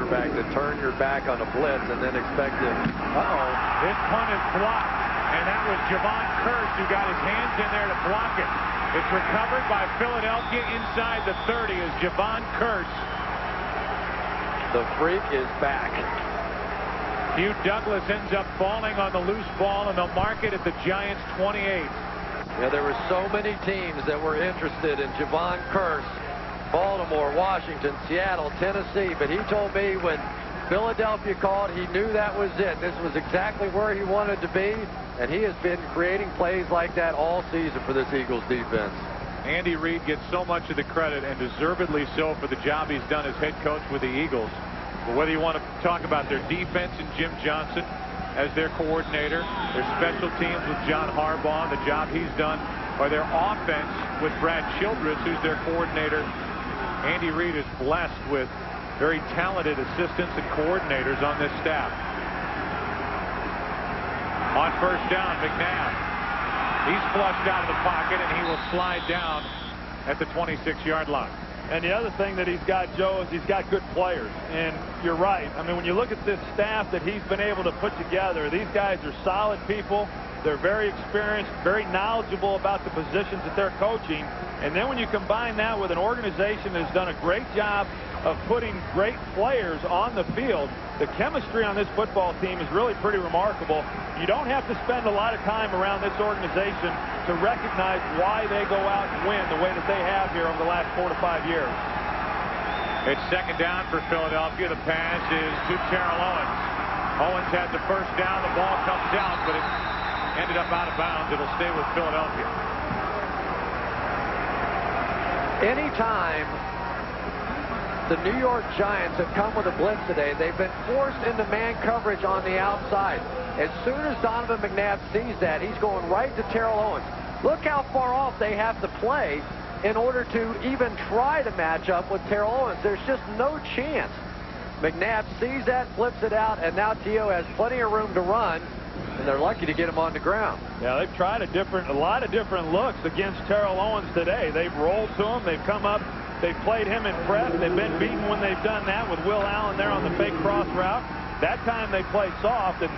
quarterback to turn your back on a blitz and then expect to. This punt is blocked, and that was Javon Kearse who got his hands in there to block it. It's recovered by Philadelphia inside the 30 as Javon Kearse. The freak is back. Hugh Douglas ends up falling on the loose ball, and they'll mark it at the Giants' 28. Yeah, there were so many teams that were interested in Javon Kearse. Baltimore, Washington, Seattle, Tennessee. But he told me when Philadelphia called, he knew that was it. This was exactly where he wanted to be. And he has been creating plays like that all season for this Eagles defense. Andy Reid gets so much of the credit, and deservedly so, for the job he's done as head coach with the Eagles. But whether you want to talk about their defense and Jim Johnson as their coordinator, their special teams with John Harbaugh, the job he's done, or their offense with Brad Childress, who's their coordinator, Andy Reid is blessed with very talented assistants and coordinators on this staff. On first down, McNabb. He's flushed out of the pocket, and he will slide down at the 26-yard line. And the other thing that he's got, Joe, is he's got good players. And you're right. I mean, when you look at this staff that he's been able to put together, these guys are solid people. They're very experienced, very knowledgeable about the positions that they're coaching. And then when you combine that with an organization that has done a great job of putting great players on the field, the chemistry on this football team is really pretty remarkable. You don't have to spend a lot of time around this organization to recognize why they go out and win the way that they have here over the last 4 to 5 years. It's second down for Philadelphia. The pass is to Terrell Owens. Owens had the first down. The ball comes out, but it ended up out of bounds. It'll stay with Philadelphia. Anytime the New York Giants have come with a blitz today, they've been forced into man coverage on the outside. As soon as Donovan McNabb sees that, he's going right to Terrell Owens. Look how far off they have to play in order to even try to match up with Terrell Owens. There's just no chance. McNabb sees that, flips it out, and now T.O. has plenty of room to run, and they're lucky to get him on the ground. Yeah, they've tried a lot of different looks against Terrell Owens today. They've rolled to him. They've come up. They've played him in press. They've been beaten when they've done that with Will Allen there on the fake cross route. That time they play soft, and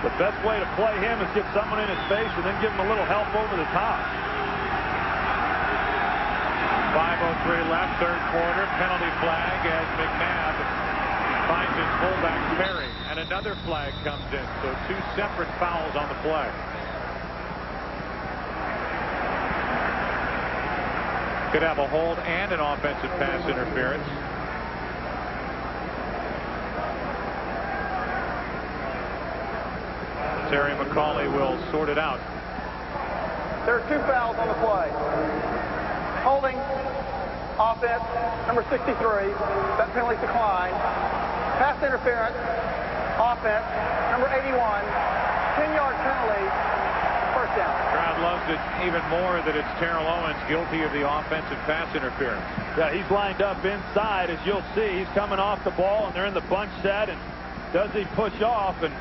the best way to play him is get someone in his face and then give him a little help over the top. 5:03 left, third quarter. Penalty flag as McNabb finds his fullback Perry, and another flag comes in. So 2 separate fouls on the play. Could have a hold and an offensive pass interference. Terry McCauley will sort it out. There are 2 fouls on the play. Holding offense, number 63. That penalty declined. Pass interference, offense, number 81. 10-yard penalty, first down. Crowd loves it even more that it's Terrell Owens guilty of the offensive pass interference. Yeah, he's lined up inside, as you'll see. He's coming off the ball, and they're in the bunch set. And does he push off? And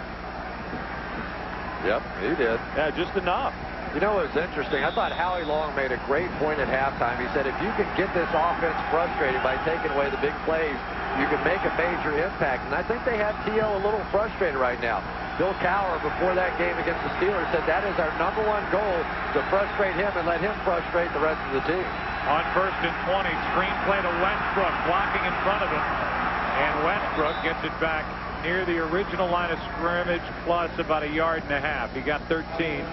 yep, he did. Yeah, just enough. You know, it was interesting. I thought Howie Long made a great point at halftime. He said if you can get this offense frustrated by taking away the big plays, you can make a major impact. And I think they have T.O. a little frustrated right now. Bill Cowher, before that game against the Steelers, said that is our #1 goal, to frustrate him and let him frustrate the rest of the team. On first and 20, screen play to Westbrook, blocking in front of him. And Westbrook gets it back near the original line of scrimmage, plus about 1.5 yards. He got 13.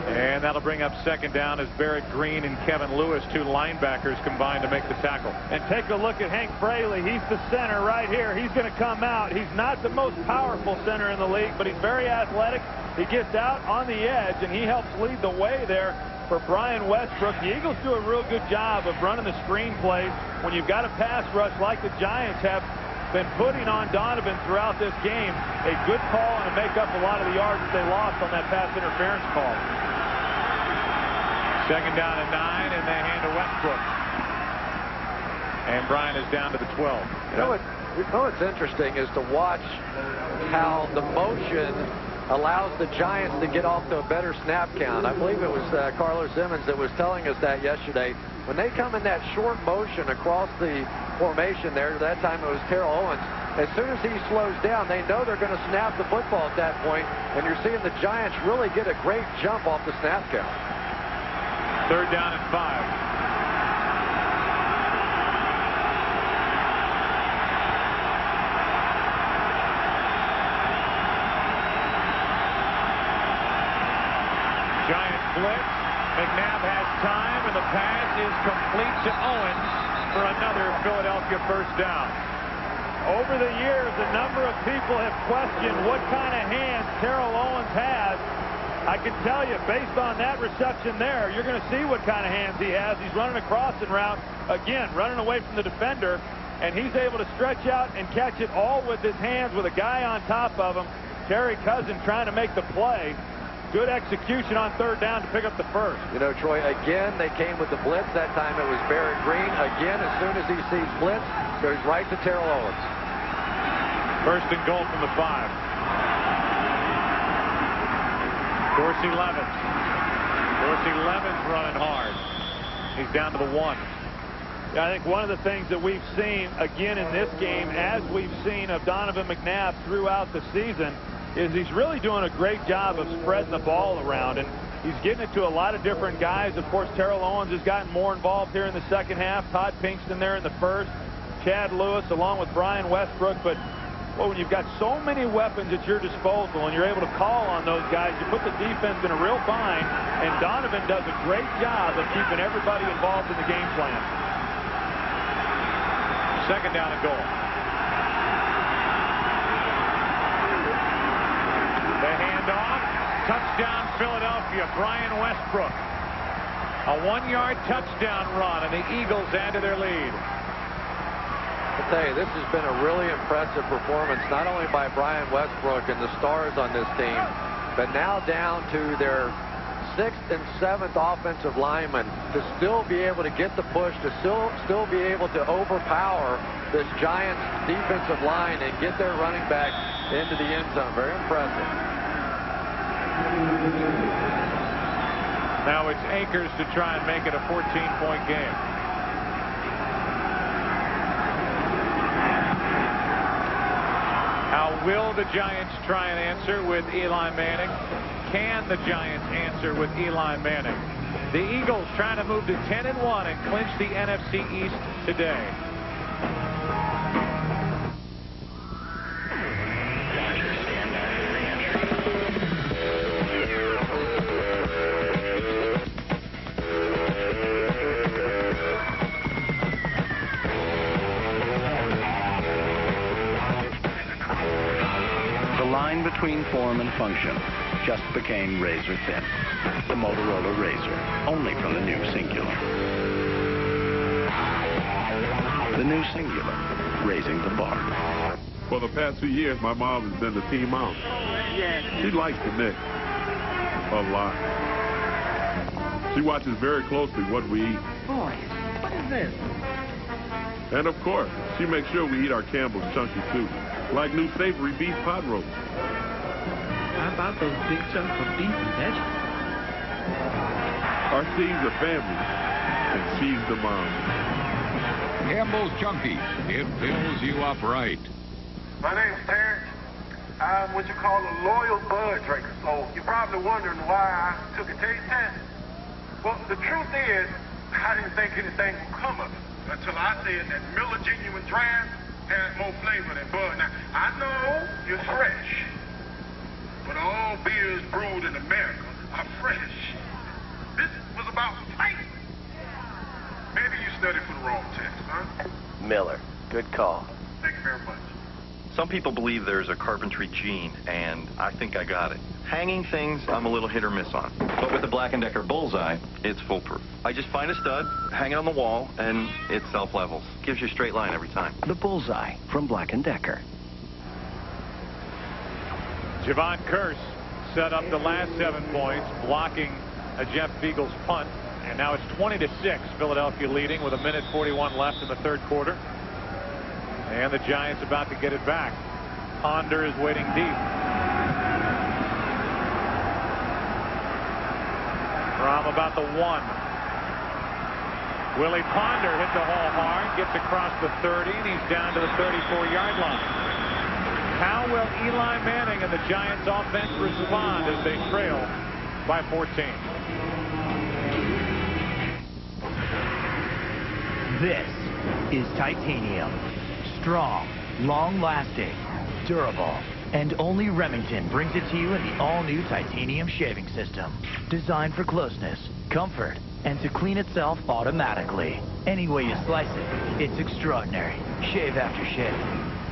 And that'll bring up second down as Barrett Green and Kevin Lewis, 2 linebackers, combined to make the tackle. And take a look at Hank Fraley. He's the center right here. He's going to come out. He's not the most powerful center in the league, but he's very athletic. He gets out on the edge, and he helps lead the way there for Brian Westbrook. The Eagles do a real good job of running the screen plays when you've got a pass rush like the Giants have been putting on Donovan throughout this game. A good call and to make up a lot of the yards that they lost on that pass interference call. Second down and 9, and they hand to Westbrook. And Brian is down to the 12. You know what's interesting is to watch how the motion allows the Giants to get off to a better snap count. I believe it was Carlos Simmons that was telling us that yesterday. when they come in that short motion across the formation there, that time it was Terrell Owens, as soon as he slows down, they know they're going to snap the football at that point, and you're seeing the Giants really get a great jump off the snap count. 3rd down and 5. Giants blitz. McNabb has time, and the pass is complete to Owens for another Philadelphia first down. Over the years, a number of people have questioned what kind of hands Terrell Owens has. I can tell you, based on that reception there, you're going to see what kind of hands he has. He's running a crossing route, again, running away from the defender, and he's able to stretch out and catch it all with his hands with a guy on top of him. Terry Cousin trying to make the play. Good execution on 3rd down to pick up the first. You know, Troy, again, they came with the blitz. That time it was Barrett Green. Again, as soon as he sees blitz, goes right to Terrell Owens. 1st and goal from the 5. Dorsey Levens. Dorsey Levens running hard. He's down to the 1. Yeah, I think one of the things that we've seen, again, in this game, as we've seen of Donovan McNabb throughout the season, is he's really doing a great job of spreading the ball around, and he's getting it to a lot of different guys. Of course, Terrell Owens has gotten more involved here in the second half. Todd Pinkston there in the first. Chad Lewis along with Brian Westbrook. But well, when you've got so many weapons at your disposal and you're able to call on those guys, you put the defense in a real bind, and Donovan does a great job of keeping everybody involved in the game plan. 2nd down and goal. The handoff, touchdown Philadelphia, Brian Westbrook. A 1-yard touchdown run, and the Eagles add to their lead. I'll tell you, this has been a really impressive performance, not only by Brian Westbrook and the stars on this team, but now down to their 6th and 7th offensive linemen to still be able to get the push, to still be able to overpower this Giants defensive line and get their running back into the end zone. Very impressive. Now it's Akers to try and make it a 14-point game. How will the Giants try and answer with Eli Manning? Can the Giants answer with Eli Manning? The Eagles trying to move to 10-1 and clinch the NFC East today. Between form and function just became razor thin. The Motorola Razr, only from the new Singular. The new Singular, raising the bar. For the past 2 years, my mom has been the team mom. She likes the Knicks a lot. She watches very closely what we eat. Boy, what is this? And of course, she makes sure we eat our Campbell's chunky soup, like new savory beef pot roast. How about those big chunks of beef and vegetables? Our Steve's a family, and she's the mom. Campbell's Chunky. It fills you up right. My name's Terrence. I'm what you call a loyal bud drinker, so you're probably wondering why I took a taste test. Well, the truth is, I didn't think anything would come of it until I said that Miller Genuine Draft has more flavor than Bud. Now, I know you're fresh, but all beers brewed in America are fresh. This was about flavor. Maybe you studied for the wrong test, huh? Miller. Good call. Thank you very much. Some people believe there's a carpentry gene, and I think I got it. Hanging things, I'm a little hit or miss on. But with the Black & Decker Bullseye, it's foolproof. I just find a stud, hang it on the wall, and it self-levels. Gives you a straight line every time. The Bullseye from Black & Decker. Javon Kearse set up the last 7 points, blocking a Jeff Beagle's punt. And now it's 20-6, Philadelphia leading with 1:41 left in the third quarter. And the Giants about to get it back. Ponder is waiting deep. From about the 1. Willie Ponder hit the hole hard, gets across the 30, and he's down to the 34-yard line. How will Eli Manning and the Giants offense respond as they trail by 14? This is titanium. Strong, long-lasting, durable. And only Remington brings it to you in the all-new titanium shaving system. Designed for closeness, comfort, and to clean itself automatically. Any way you slice it, it's extraordinary. Shave after shave.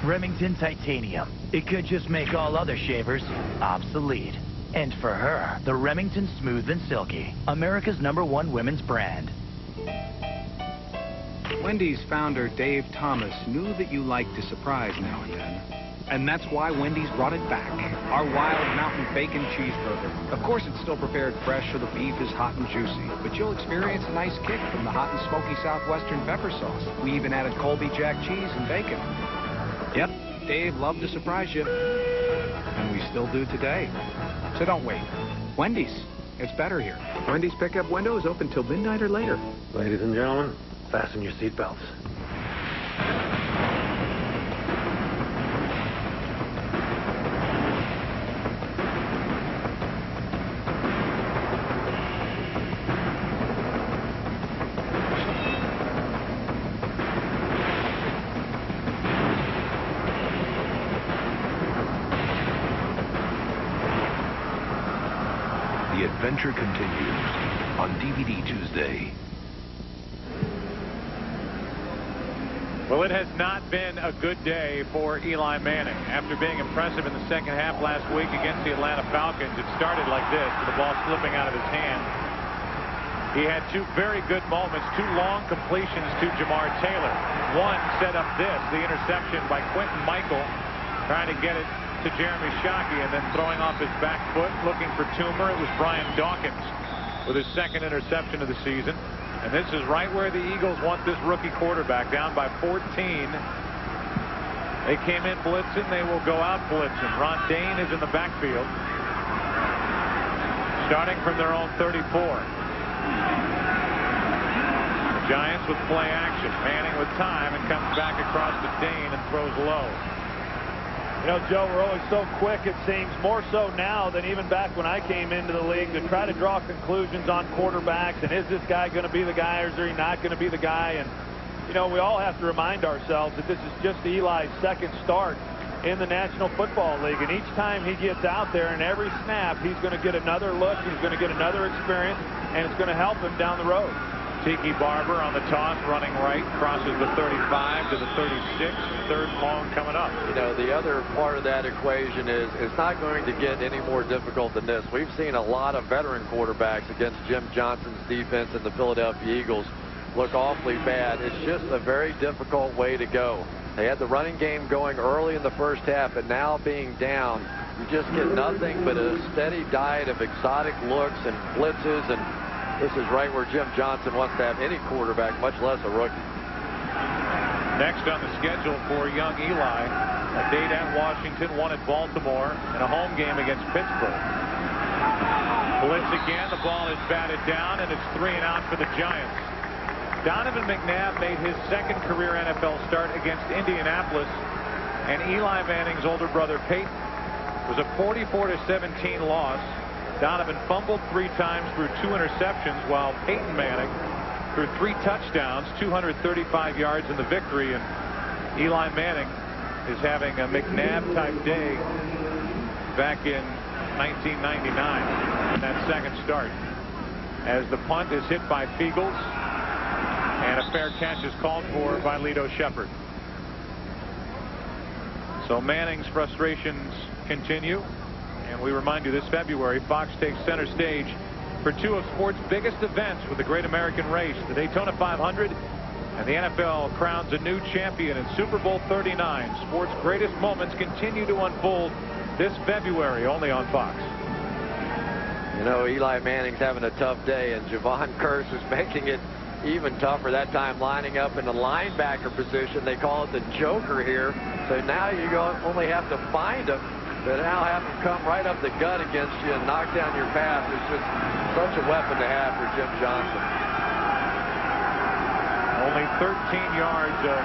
Remington Titanium. It could just make all other shavers obsolete. And for her, the Remington Smooth and Silky. America's #1 women's brand. Wendy's founder, Dave Thomas, knew that you liked to surprise now and then. And that's why Wendy's brought it back. Our Wild Mountain Bacon Cheeseburger. Of course, it's still prepared fresh, so the beef is hot and juicy. But you'll experience a nice kick from the hot and smoky Southwestern pepper sauce. We even added Colby Jack cheese and bacon. Yep, Dave loved to surprise you. And we still do today. So don't wait. Wendy's. It's better here. Wendy's pickup window is open till midnight or later. Ladies and gentlemen, fasten your seatbelts. The adventure continues on DVD Tuesday. Well, it has not been a good day for Eli Manning. After being impressive in the second half last week against the Atlanta Falcons, it started like this, with the ball slipping out of his hand. He had two very good moments, two long completions to Jamar Taylor. One set up the interception by Quentin Michael, trying to get it to Jeremy Shockey, and then throwing off his back foot, looking for Toomer. It was Brian Dawkins with his second interception of the season. And this is right where the Eagles want this rookie quarterback, down by 14. They came in blitzing. They will go out blitzing. Ron Dane is in the backfield, starting from their own 34. The Giants with play action. Manning with time and comes back across to Dane and throws low. You know, Joe, we're always so quick, it seems, more so now than even back when I came into the league, to try to draw conclusions on quarterbacks, and is this guy going to be the guy or is he not going to be the guy? And, you know, we all have to remind ourselves that this is just Eli's second start in the National Football League, and each time he gets out there and every snap, he's going to get another look, he's going to get another experience, and it's going to help him down the road. Tiki Barber on the toss, running right, crosses the 35 to the 36. Third long coming up. You know, the other part of that equation is it's not going to get any more difficult than this. We've seen a lot of veteran quarterbacks against Jim Johnson's defense and the Philadelphia Eagles look awfully bad. It's just a very difficult way to go. They had the running game going early in the first half, and now being down, you just get nothing but a steady diet of exotic looks and blitzes, and this is right where Jim Johnson wants to have any quarterback, much less a rookie. Next on the schedule for young Eli, a date at Washington, one at Baltimore, and a home game against Pittsburgh. Blitz again, the ball is batted down, and it's 3 and out for the Giants. Donovan McNabb made his second career NFL start against Indianapolis, and Eli Manning's older brother Peyton. It was a 44-17 loss. Donovan fumbled 3 times, threw 2 interceptions, while Peyton Manning threw 3 touchdowns, 235 yards in the victory. And Eli Manning is having a McNabb-type day back in 1999 in that second start, as the punt is hit by Feagles, and a fair catch is called for by Lito Shepherd. So Manning's frustrations continue. And we remind you, this February, Fox takes center stage for 2 of sports' biggest events with the Great American Race, the Daytona 500, and the NFL crowns a new champion in Super Bowl 39. Sports' greatest moments continue to unfold this February, only on Fox. You know, Eli Manning's having a tough day, and Javon Curse is making it even tougher, that time lining up in the linebacker position. They call it the Joker here. So now you only have to find him. But now have him come right up the gut against you and knock down your pass. It's just such a weapon to have for Jim Johnson. Only 13 yards of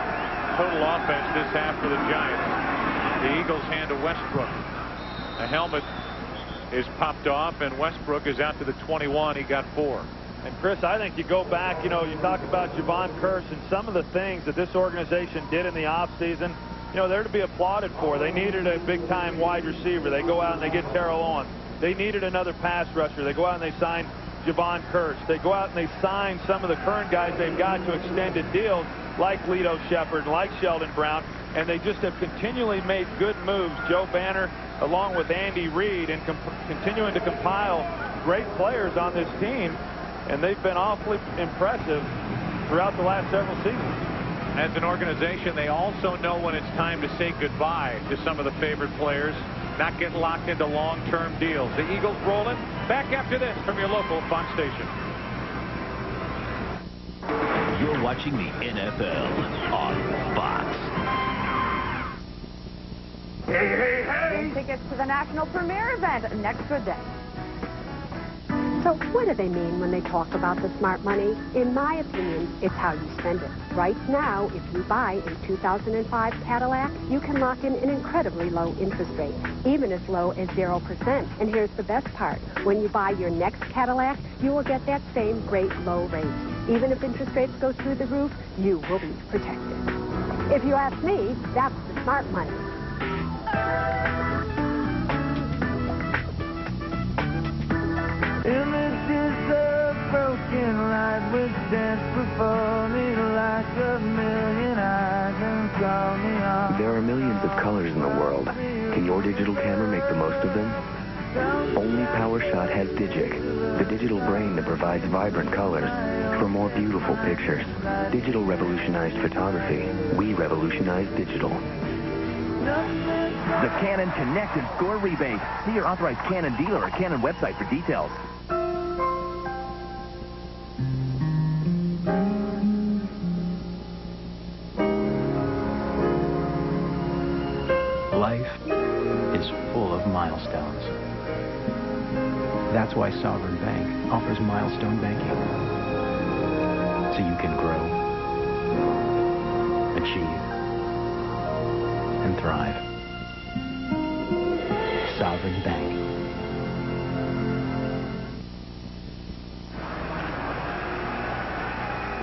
total offense this half for the Giants. The Eagles hand to Westbrook. A helmet is popped off, and Westbrook is out to the 21. He got 4. And Chris, I think you go back, you talk about Javon Curse and some of the things that this organization did in the offseason. They're to be applauded for. They needed a big-time wide receiver. They go out and they get Terrell Owens. They needed another pass rusher. They go out and they sign Javon Curse. They go out and they sign some of the current guys they've got to extended deals, like Lito Shepherd, like Sheldon Brown, and they just have continually made good moves. Joe Banner, along with Andy Reid, and continuing to compile great players on this team, and they've been awfully impressive throughout the last several seasons. As an organization, they also know when it's time to say goodbye to some of the favorite players, not get locked into long-term deals. The Eagles rolling. Back after this from your local Fox station. You're watching the NFL on Fox. Hey, hey, hey! Win tickets to the national premiere event next day. So what do they mean when they talk about the smart money? In my opinion, it's how you spend it. Right now, if you buy a 2005 Cadillac, you can lock in an incredibly low interest rate, even as low as 0%. And here's the best part. When you buy your next Cadillac, you will get that same great low rate. Even if interest rates go through the roof, you will be protected. If you ask me, that's the smart money. Images of broken light which dance before me like a million eyes and call me on. There are millions of colors in the world. Can your digital camera make the most of them? Only PowerShot has Digic, the digital brain that provides vibrant colors for more beautiful pictures. Digital revolutionized photography. We revolutionize digital. The Canon Connect and Score rebate. See your authorized Canon dealer or Canon website for details. Life is full of milestones. That's why Sovereign Bank offers milestone banking. So you can grow, achieve, and thrive. Sovereign Bank.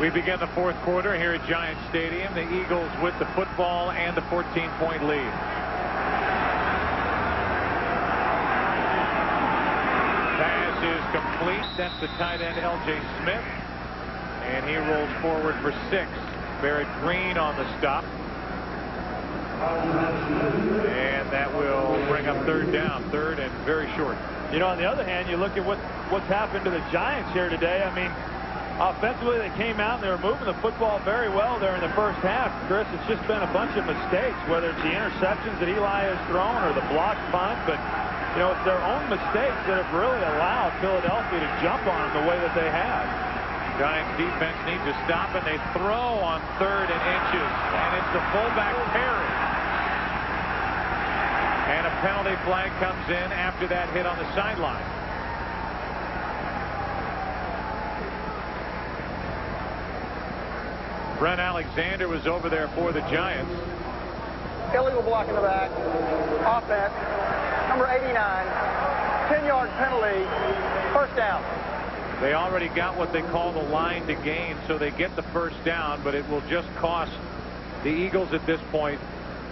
We begin the fourth quarter here at Giant Stadium. The Eagles with the football and the 14-point lead. Pass is complete. That's the tight end, L.J. Smith. And he rolls forward for 6. Barrett Green on the stop. And that will bring up third down. Third and very short. On the other hand, you look at what's happened to the Giants here today. I mean, offensively, they came out and they were moving the football very well there in the first half. Chris, it's just been a bunch of mistakes, whether it's the interceptions that Eli has thrown or the blocked punt. But, it's their own mistakes that have really allowed Philadelphia to jump on them the way that they have. Giants defense needs to stop, and they throw on 3rd and inches. And it's the fullback, Perry. And a penalty flag comes in after that hit on the sideline. Brent Alexander was over there for the Giants. Illegal block in the back. Offense. Number 89. 10-yard penalty. First down. They already got what they call the line to gain, so they get the first down, but it will just cost the Eagles at this point.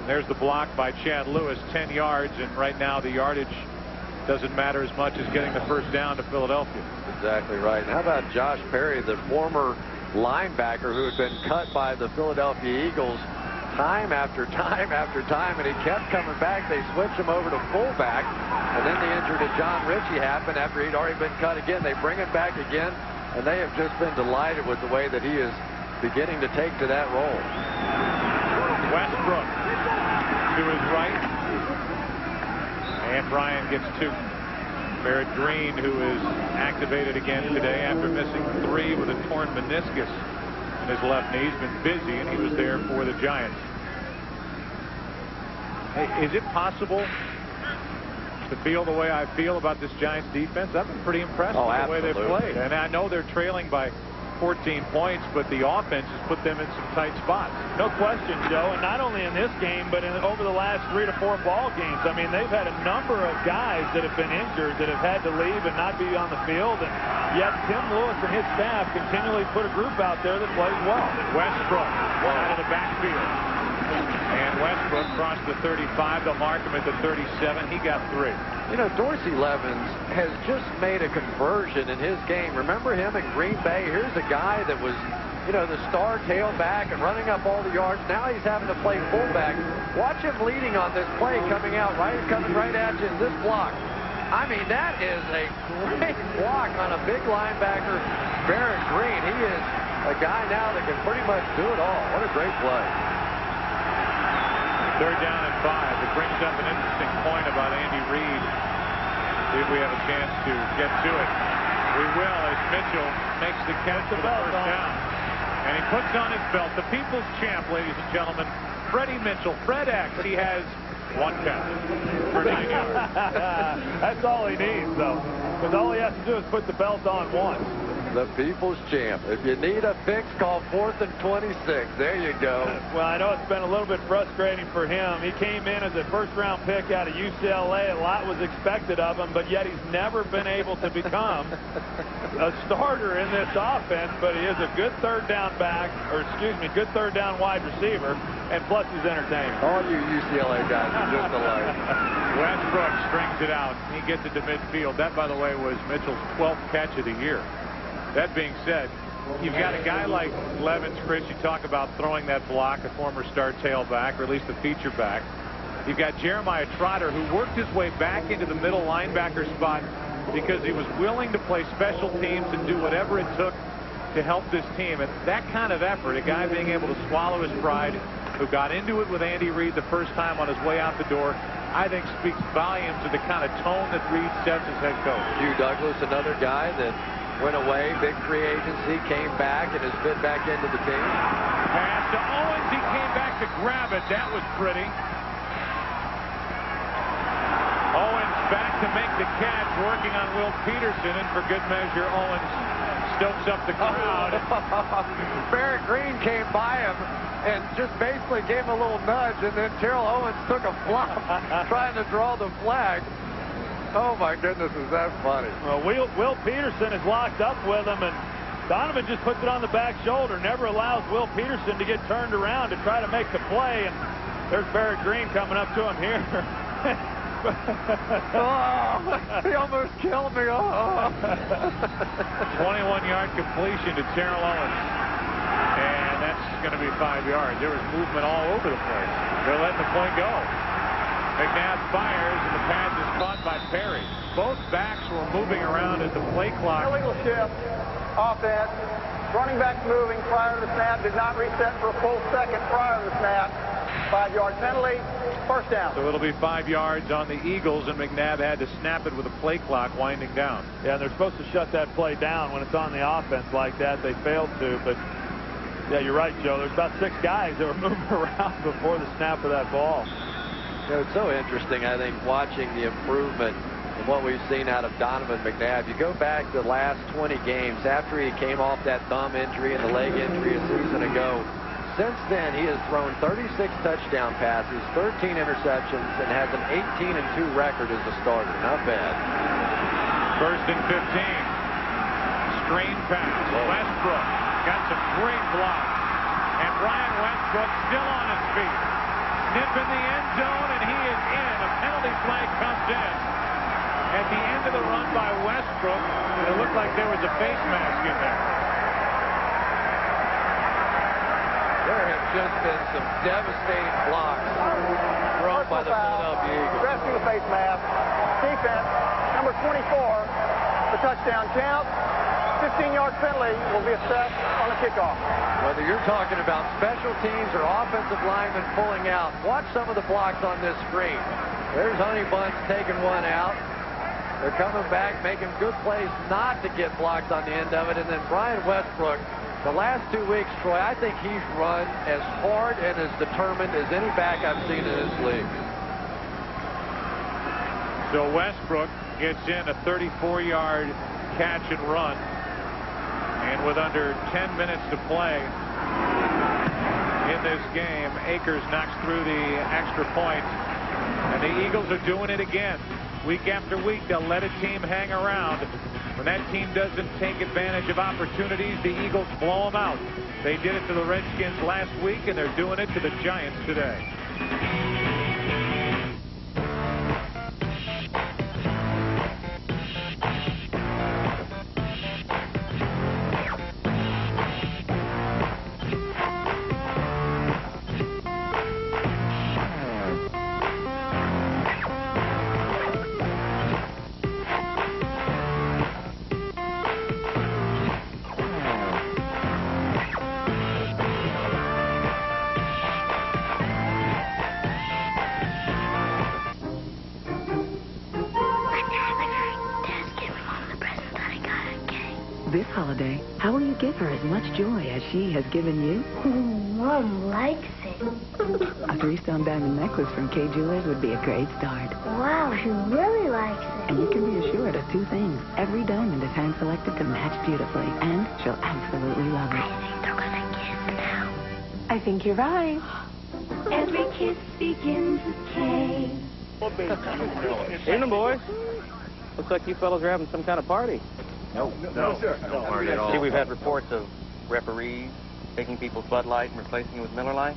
There's the block by Chad Lewis, 10 yards, and right now the yardage doesn't matter as much as getting the first down to Philadelphia. Exactly right. And how about Josh Perry, the former linebacker who had been cut by the Philadelphia Eagles time after time after time, and he kept coming back. They switched him over to fullback, and then the injury to John Ritchie happened after he'd already been cut again. They bring him back again, and they have just been delighted with the way that he is beginning to take to that role. Westbrook to his right, and Bryan gets 2. Barrett Green, who is activated again today after missing 3 with a torn meniscus in his left knee. He's been busy, and he was there for the Giants. Hey, is it possible to feel the way I feel about this Giants defense? I've been pretty impressed with the way they've played. And I know they're trailing by 14 points, but the offense has put them in some tight spots. No question, Joe, and not only in this game, but over the last 3 to 4 ball games. I mean, they've had a number of guys that have been injured that have had to leave and not be on the field, and yet Tim Lewis and his staff continually put a group out there that plays well. Westbrook out of the backfield. And Westbrook crossed the 35 to mark him at the 37. He got 3. You know, Dorsey Levens has just made a conversion in his game. Remember him in Green Bay? Here's a guy that was, you know, the star tailback and running up all the yards. Now he's having to play fullback. Watch him leading on this play coming out, coming right at you in this block. I mean, that is a great block on a big linebacker, Barrett Green. He is a guy now that can pretty much do it all. What a great play. 3rd down and 5. It brings up an interesting point about Andy Reid. See if we have a chance to get to it. We will, as Mitchell makes the catch for the first down. And he puts on his belt. The people's champ, ladies and gentlemen, Freddie Mitchell. Fred X. He has 1 catch for 9 yards. That's all he needs, though. Because all he has to do is put the belt on once. The people's champ. If you need a fix, call 4th and 26. There you go. Well, I know it's been a little bit frustrating for him. He came in as a first-round pick out of UCLA. A lot was expected of him, but yet he's never been able to become a starter in this offense. But he is a good third down good third down wide receiver, and plus he's entertaining. All you UCLA guys are just alike. Westbrook strings it out. He gets it to midfield. That, by the way, was Mitchell's 12th catch of the year. That being said, you've got a guy like Levens, Chris, you talk about throwing that block, a former star tailback, or at least a feature back. You've got Jeremiah Trotter, who worked his way back into the middle linebacker spot because he was willing to play special teams and do whatever it took to help this team. And that kind of effort, a guy being able to swallow his pride, who got into it with Andy Reid the first time on his way out the door, I think speaks volumes to the kind of tone that Reid sets as head coach. Hugh Douglas, another guy that went away, big free agency, came back and has fit back into the team. Pass to Owens. He came back to grab it. That was pretty. Owens back to make the catch, working on Will Peterson, and for good measure, Owens stokes up the crowd. Barrett Green came by him and just basically gave him a little nudge, and then Terrell Owens took a flop trying to draw the flag. Oh, my goodness, is that funny. Well, Will Peterson is locked up with him, and Donovan just puts it on the back shoulder, never allows Will Peterson to get turned around to try to make the play, and there's Barrett Green coming up to him here. Oh, he almost killed me. 21-yard completion to Terrell Owens. And that's going to be 5 yards. There was movement all over the place. They're letting the play go. McNabb fires, and the pass is caught by Perry. Both backs were moving around as the play clock. Illegal shift, offense. Running back moving prior to the snap, did not reset for a full second prior to the snap. 5-yard penalty, first down. So it'll be 5 yards on the Eagles, and McNabb had to snap it with a play clock winding down. Yeah, they're supposed to shut that play down when it's on the offense like that. They failed to, but yeah, you're right, Joe. There's about 6 guys that were moving around before the snap of that ball. You know, it's so interesting, I think, watching the improvement in what we've seen out of Donovan McNabb. You go back the last 20 games after he came off that thumb injury and the leg injury a season ago. Since then, he has thrown 36 touchdown passes, 13 interceptions, and has an 18-2 record as a starter. Not bad. 1st and 15. Screen pass. Westbrook got some great blocks. And Brian Westbrook still on his feet. Nip in the end zone, and he is in. A penalty flag comes in. At the end of the run by Westbrook, it looked like there was a face mask in there. There have just been some devastating blocks thrown by the Philadelphia Eagles. Rescue the face mask. Defense, number 24, the touchdown count. 15-yard penalty will be assessed on the kickoff. Whether you're talking about special teams or offensive linemen pulling out, watch some of the blocks on this screen. There's Honey Buns taking one out. They're coming back, making good plays not to get blocked on the end of it. And then Brian Westbrook, the last 2 weeks, Troy, I think he's run as hard and as determined as any back I've seen in this league. So Westbrook gets in a 34-yard catch and run. And with under 10 minutes to play in this game, Akers knocks through the extra point. And the Eagles are doing it again. Week after week, they'll let a team hang around. When that team doesn't take advantage of opportunities, the Eagles blow them out. They did it to the Redskins last week, and they're doing it to the Giants today. This holiday, how will you give her as much joy as she has given you? Mom likes it. A 3-stone diamond necklace from Kay Jewelers would be a great start. Wow, she really likes it. And you can be assured of 2 things. Every diamond is hand-selected to match beautifully, and she'll absolutely love it. I think they're gonna kiss now. I think you're right. Every kiss begins with K. Evening, boys. Looks like you fellas are having some kind of party. No, sir. No party at all. See, we've had reports of referees taking people's Bud Light and replacing it with Miller Lite.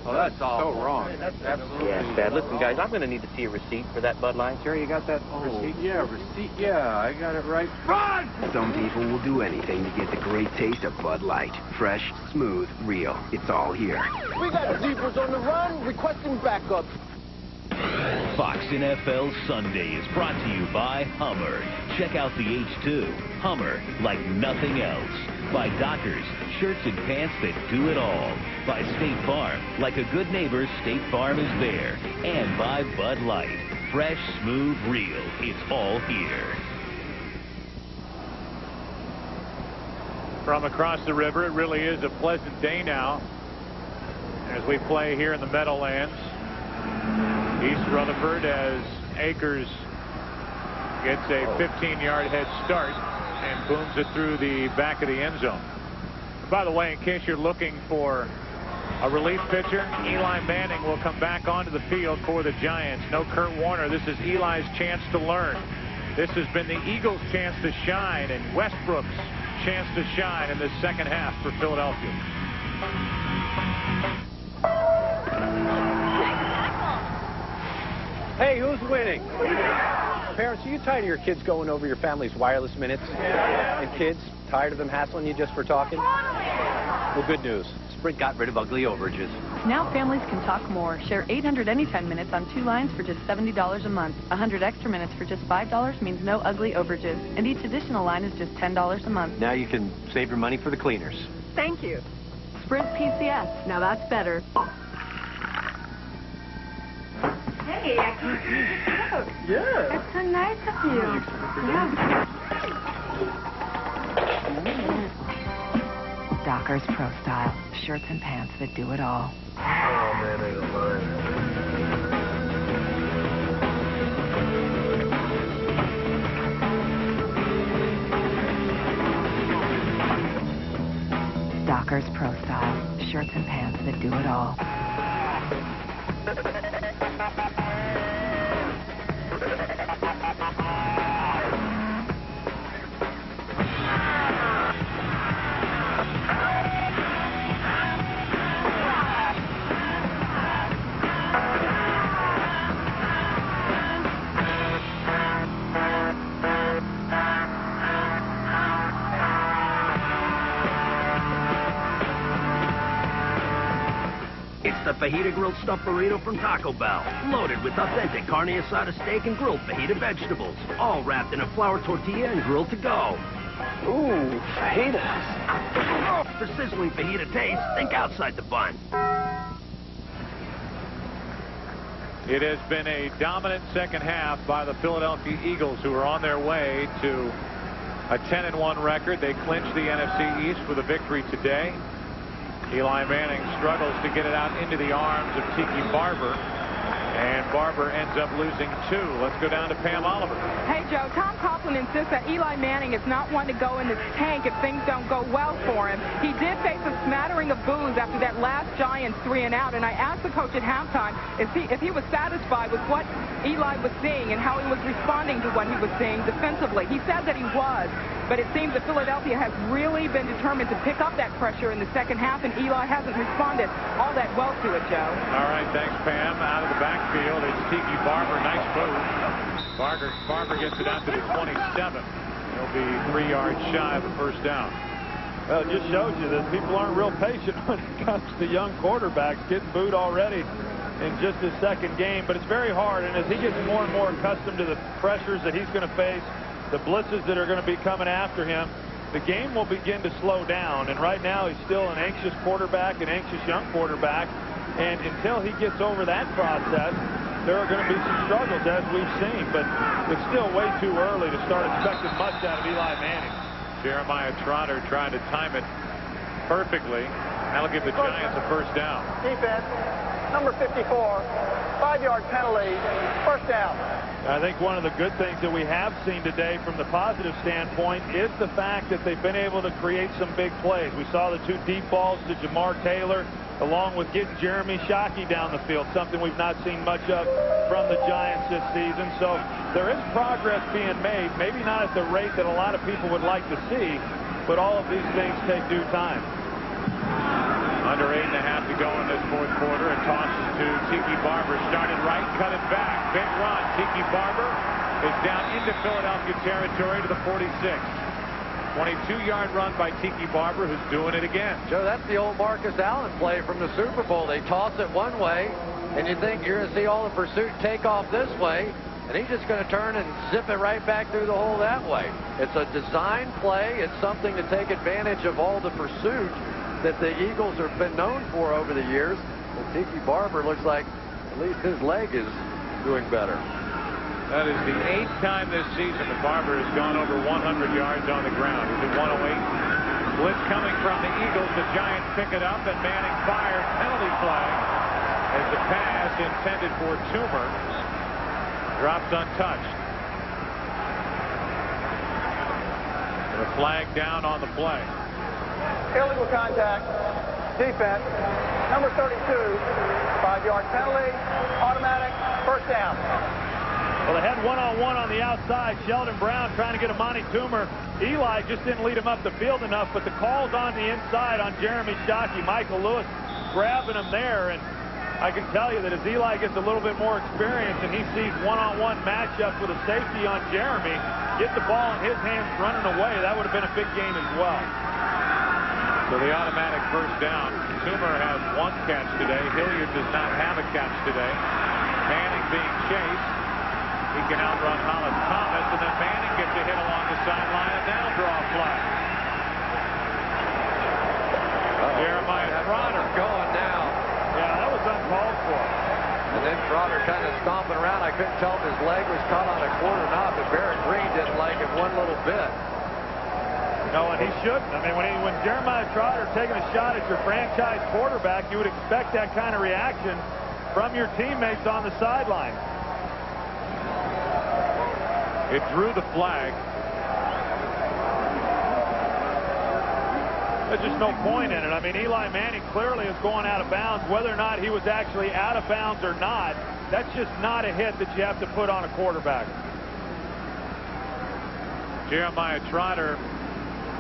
Oh, that's so wrong. That's absolutely. Yeah, it's bad. Listen, guys, I'm going to need to see a receipt for that Bud Light. Sure, you got that receipt? Yeah, receipt. Yeah, I got it right. Run! Some people will do anything to get the great taste of Bud Light. Fresh, smooth, real. It's all here. We got zebras on the run requesting backup. Fox NFL Sunday is brought to you by Hummer. Check out the H2. Hummer, like nothing else. By Dockers, shirts and pants that do it all. By State Farm, like a good neighbor, State Farm is there. And by Bud Light, fresh, smooth, real. It's all here. From across the river, it really is a pleasant day now as we play here in the Meadowlands. East Rutherford, as Akers gets a 15-yard head start and booms it through the back of the end zone. By the way, in case you're looking for a relief pitcher, Eli Manning will come back onto the field for the Giants. No Kurt Warner. This is Eli's chance to learn. This has been the Eagles' chance to shine and Westbrook's chance to shine in this second half for Philadelphia. Hey, who's winning? Parents, are you tired of your kids going over your family's wireless minutes? And kids, tired of them hassling you just for talking? Well, good news. Sprint got rid of ugly overages. Now families can talk more. Share 800 anytime minutes on 2 lines for just $70 a month. 100 extra minutes for just $5 means no ugly overages. And each additional line is just $10 a month. Now you can save your money for the cleaners. Thank you. Sprint PCS. Now that's better. Hey, I can see the coat. Yeah. That's so nice of you. Yeah. Dockers Pro Style. Shirts and pants that do it all. Oh, man, ain't a line. Dockers Pro Style. Shirts and pants that do it all. The fajita grilled stuffed burrito from Taco Bell, loaded with authentic carne asada steak and grilled fajita vegetables, all wrapped in a flour tortilla and grilled to go. Ooh, fajitas. Oh, for sizzling fajita taste, think outside the bun. It has been a dominant second half by the Philadelphia Eagles, who are on their way to a 10-1 record. They clinched the NFC East with a victory today. Eli Manning struggles to get it out into the arms of Tiki Barber. And Barber ends up losing 2. Let's go down to Pam Oliver. Hey, Joe, Tom Coughlin insists that Eli Manning is not one to go in the tank if things don't go well for him. He did face a smattering of boos after that last Giants 3-and-out, and I asked the coach at halftime if he was satisfied with what Eli was seeing and how he was responding to what he was seeing defensively. He said that he was, but it seems that Philadelphia has really been determined to pick up that pressure in the second half, and Eli hasn't responded all that well to it, Joe. All right, thanks, Pam. Out of the backfield, it's Tiki Barber. Nice move. Barber gets it out to the 27. He'll be 3 yards shy of the first down. Well, it just shows you that people aren't real patient when it comes to young quarterbacks getting booed already in just his second game. But it's very hard, and as he gets more and more accustomed to the pressures that he's going to face, the blitzes that are going to be coming after him, the game will begin to slow down. And right now he's still an anxious quarterback, an anxious young quarterback. And until he gets over that process, there are going to be some struggles, as we've seen. But it's still way too early to start expecting much out of Eli Manning. Jeremiah Trotter trying to time it perfectly. That'll give the Giants a first down. Defense, number 54, 5-yard penalty, first down. I think one of the good things that we have seen today from the positive standpoint is the fact that they've been able to create some big plays. We saw the 2 deep balls to Jamar Taylor, along with getting Jeremy Shockey down the field, something we've not seen much of from the Giants this season. So there is progress being made, maybe not at the rate that a lot of people would like to see, but all of these things take due time. Under 8.5 to go in this fourth quarter, and tosses to Tiki Barber. Started right, cut it back. Big run. Tiki Barber is down into Philadelphia territory to the 46. 22-yard run by Tiki Barber, who's doing it again. Joe, that's the old Marcus Allen play from the Super Bowl. They toss it one way, and you think you're going to see all the pursuit take off this way, and he's just going to turn and zip it right back through the hole that way. It's a design play. It's something to take advantage of all the pursuit that the Eagles have been known for over the years. And Tiki Barber looks like at least his leg is doing better. That is the 8th time this season that Barber has gone over 100 yards on the ground. He's at 108. Blitz coming from the Eagles. The Giants pick it up, and Manning fires. Penalty flag as the pass intended for Toomer drops untouched. The flag down on the play. Illegal contact. Defense, number 32, 5-yard penalty, automatic, first down. Well, they had one-on-one on the outside. Sheldon Brown trying to get Amani Toomer. Eli just didn't lead him up the field enough, but the call's on the inside on Jeremy Shockey. Michael Lewis grabbing him there, and I can tell you that as Eli gets a little bit more experience and he sees one-on-one matchup with a safety on Jeremy, get the ball in his hands running away, that would have been a big game as well. So the automatic first down. Toomer has 1 catch today. Hilliard does not have a catch today. Manning being chased. He can outrun Hollis Thomas, and then Manning gets a hit along the sideline, and that'll draw a flag. Jeremiah Trotter going now. Yeah, that was uncalled for. And then Trotter kind of stomping around. I couldn't tell if his leg was caught on a cord or not, but Barrett Green didn't like it one little bit. No, and he shouldn't. I mean, when Jeremiah Trotter taking a shot at your franchise quarterback, you would expect that kind of reaction from your teammates on the sideline. It drew the flag. There's just no point in it. I mean, Eli Manning clearly is going out of bounds. Whether or not he was actually out of bounds or not, that's just not a hit that you have to put on a quarterback. Jeremiah Trotter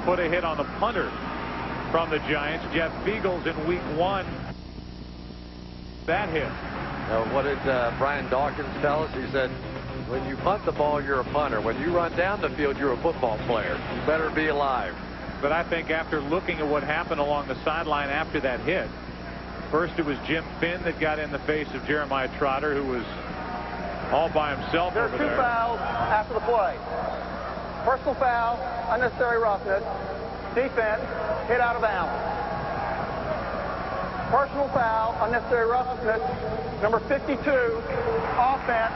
put a hit on the punter from the Giants, Jeff Beagles, in week 1. That hit. What did Brian Dawkins tell us? He said, when you punt the ball, you're a punter. When you run down the field, you're a football player. You better be alive. But I think after looking at what happened along the sideline after that hit, first it was Jim Finn that got in the face of Jeremiah Trotter, who was all by himself over there. There are 2 fouls after the play. Personal foul, unnecessary roughness. Defense, hit out of bounds. Personal foul, unnecessary roughness. Number 52, offense.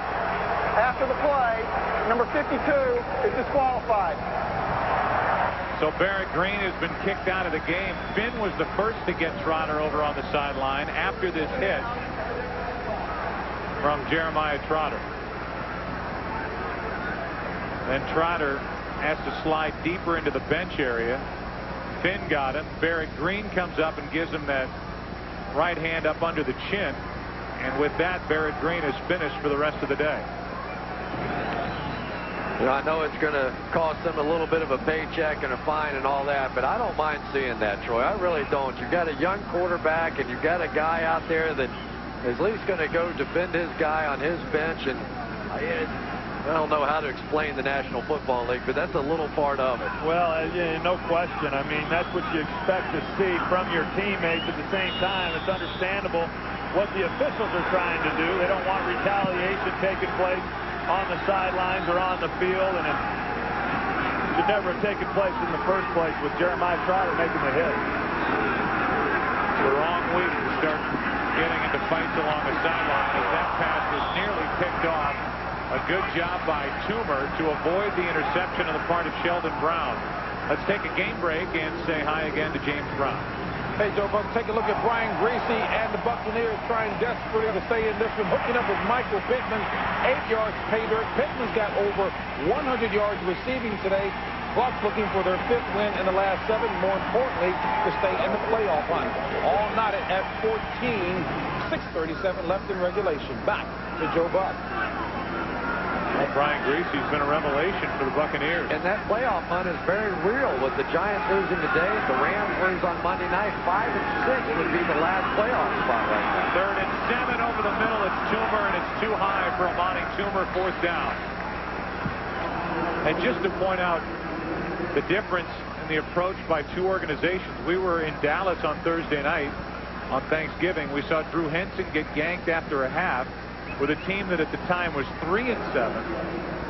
After the play, number 52 is disqualified. So Barrett Green has been kicked out of the game. Finn was the first to get Trotter over on the sideline after this hit. from Jeremiah Trotter. Then Trotter has to slide deeper into the bench area. Finn got him. Barrett Green comes up and gives him that right hand up under the chin. And with that, Barrett Green is finished for the rest of the day. You know, I know it's going to cost them a little bit of a paycheck and a fine and all that, but I don't mind seeing that, Troy. I really don't. You've got a young quarterback, and you've got a guy out there that is at least going to go defend his guy on his bench. And I don't know how to explain the National Football League, but that's a little part of it. Well, yeah, no question. I mean, that's what you expect to see from your teammates. At the same time, it's understandable what the officials are trying to do. They don't want retaliation taking place on the sidelines or on the field, and it should never have taken place in the first place with Jeremiah Trotter making the hit. It's the wrong week to start getting into fights along the sideline, as that pass was nearly picked off. A good job by Toomer to avoid the interception on the part of Sheldon Brown. Let's take a game break and say hi again to James Brown. Hey, Joe Buck, take a look at Brian Greasy and the Buccaneers trying desperately to stay in this one. Hooking up with Michael Pittman, 8 yards pay dirt. Pittman's got over 100 yards receiving today. Bucks looking for their 5th win in the last 7. More importantly, to stay in the playoff hunt. All knotted at 14. 6:37 left in regulation. Back to Joe Buck. Well, Brian Greasy's been a revelation for the Buccaneers. And that playoff hunt is very real with the Giants losing today. The Rams lose on Monday night. 5 and 6 would be the last playoff spot right now. 3rd and 7 over the middle. It's Toomer, and it's too high for Amani Toomer. 4th down. And just to point out the difference in the approach by two organizations. We were in Dallas on Thursday night on Thanksgiving. We saw Drew Henson get yanked after a half with a team that at the time was 3 and 7.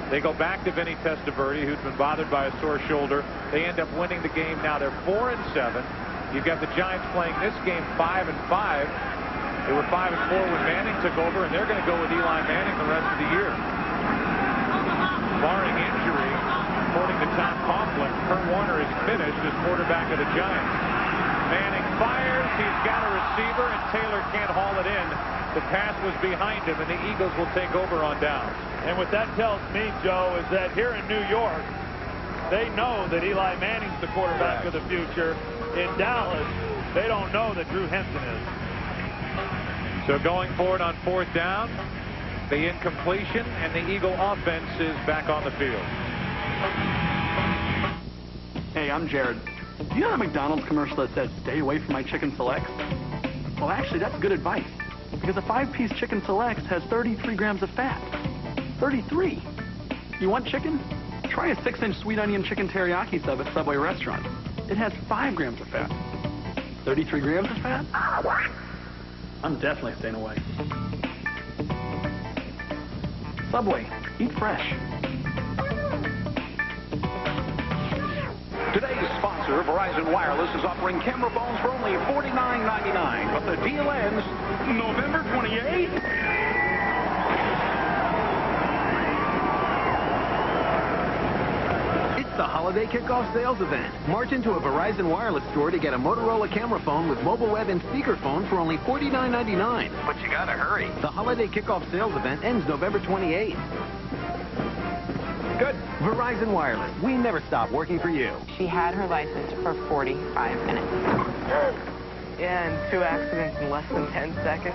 They go back to Vinny Testaverde, who's been bothered by a sore shoulder. They end up winning the game. Now they're 4 and 7. You've got the Giants playing this game 5 and 5. They were 5 and 4 when Manning took over, and they're going to go with Eli Manning the rest of the year. Barring injury, according to Tom Coughlin, Kurt Warner is finished as quarterback of the Giants. Manning fires. He's got a receiver, and Taylor can't haul it in. The pass was behind him, and the Eagles will take over on downs. And what that tells me, Joe, is that here in New York, they know that Eli Manning's the quarterback of the future. In Dallas, they don't know that Drew Henson is. So going forward on 4th down, the incompletion, and the Eagle offense is back on the field. Hey, I'm Jared. Do you know that McDonald's commercial that says, "Stay away from my chicken selects"? Well, actually, that's good advice. Because a 5-piece chicken selects has 33 grams of fat. 33. You want chicken? Try a 6-inch sweet onion chicken teriyaki sub at Subway restaurant. It has 5 grams of fat. 33 grams of fat? I'm definitely staying away. Subway. Eat fresh. Today's sponsor, Verizon Wireless, is offering camera phones for only $49.99, but the deal ends November 28th. It's the holiday kickoff sales event. March into a Verizon Wireless store to get a Motorola camera phone with mobile web and speakerphone for only $49.99. But you gotta hurry. The holiday kickoff sales event ends November 28th. Good. Verizon Wireless. We never stop working for you. She had her license for 45 minutes. And 2 accidents in less than 10 seconds.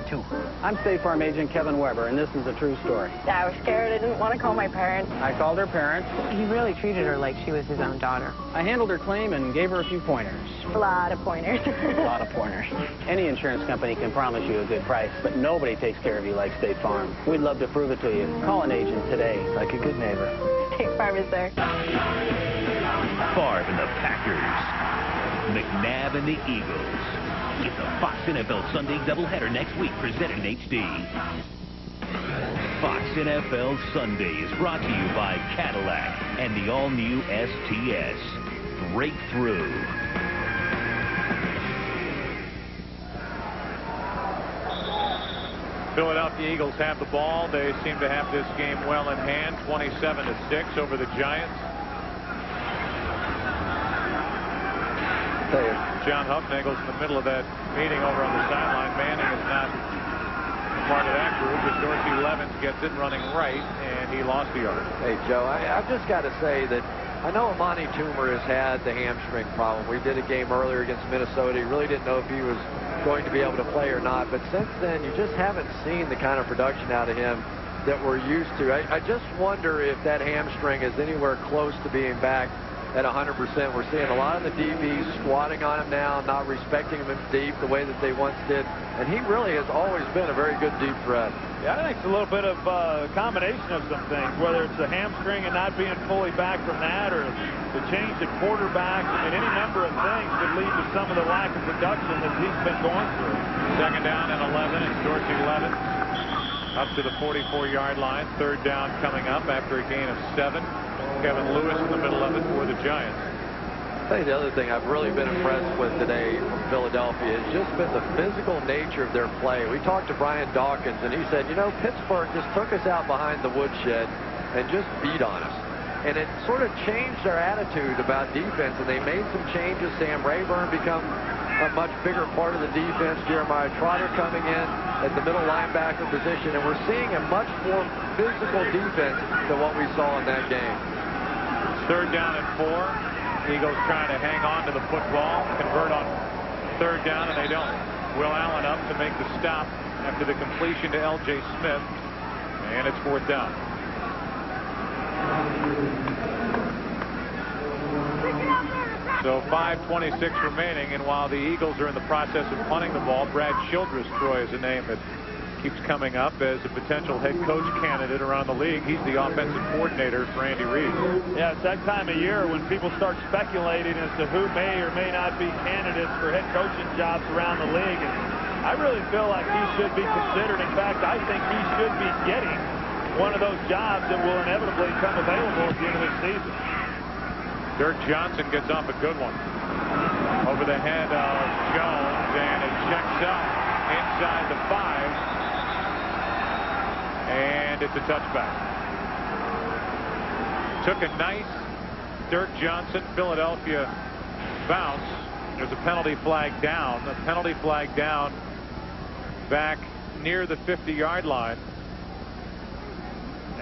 2. I'm State Farm Agent Kevin Weber, and this is a true story. I was scared. I didn't want to call my parents. I called her parents. He really treated her like she was his own daughter. I handled her claim and gave her a few pointers. A lot of pointers. A lot of pointers. Any insurance company can promise you a good price, but nobody takes care of you like State Farm. We'd love to prove it to you. Call an agent today, like a good neighbor. State Farm is there. Favre and the Packers. McNabb and the Eagles. It's a Fox NFL Sunday doubleheader next week, presented in HD. Fox NFL Sunday is brought to you by Cadillac and the all-new STS. Breakthrough. Philadelphia Eagles have the ball. They seem to have this game well in hand. 27-6 over the Giants. Tell you, John Hufnagel's in the middle of that meeting over on the sideline. Manning is not part of that group as Dorsey Levens gets it running right, and he lost the yard. Hey, Joe, I've just got to say that I know Amani Toomer has had the hamstring problem. We did a game earlier against Minnesota. He really didn't know if he was going to be able to play or not. But since then, you just haven't seen the kind of production out of him that we're used to. I just wonder if that hamstring is anywhere close to being back at 100%. We're seeing a lot of the DBs squatting on him now, not respecting him deep the way that they once did. And he really has always been a very good deep threat. Yeah, I think it's a little bit of a combination of some things, whether it's the hamstring and not being fully back from that, or the change at quarterback. I mean, any number of things could lead to some of the lack of production that he's been going through. Second down and 11. It's Dorsey Levens up to the 44-yard line. Third down coming up after a gain of 7. Kevin Lewis in the middle of it for the Giants. I'll tell you the other thing I've really been impressed with today from Philadelphia has just been the physical nature of their play. We talked to Brian Dawkins, and he said, you know, Pittsburgh just took us out behind the woodshed and just beat on us. And it sort of changed their attitude about defense, and they made some changes. Sam Rayburn become a much bigger part of the defense. Jeremiah Trotter coming in at the middle linebacker position, and we're seeing a much more physical defense than what we saw in that game. Third down and 4. Eagles trying to hang on to the football, convert on third down, and they don't. Will Allen up to make the stop after the completion to L.J. Smith, and it's fourth down. So 5:26 remaining, and while the Eagles are in the process of punting the ball, Brad Childress, Troy, is a name that keeps coming up as a potential head coach candidate around the league. He's the offensive coordinator for Andy Reid. Yeah, it's that time of year when people start speculating as to who may or may not be candidates for head coaching jobs around the league. And I really feel like he should be considered. In fact, I think he should be getting one of those jobs that will inevitably come available at the end of the season. Dirk Johnson gets off a good one. Over the head of Jones, and it checks up inside the 5. And it's a touchback. Took a nice Dirk Johnson, Philadelphia bounce. There's a penalty flag down. A penalty flag down back near the 50-yard line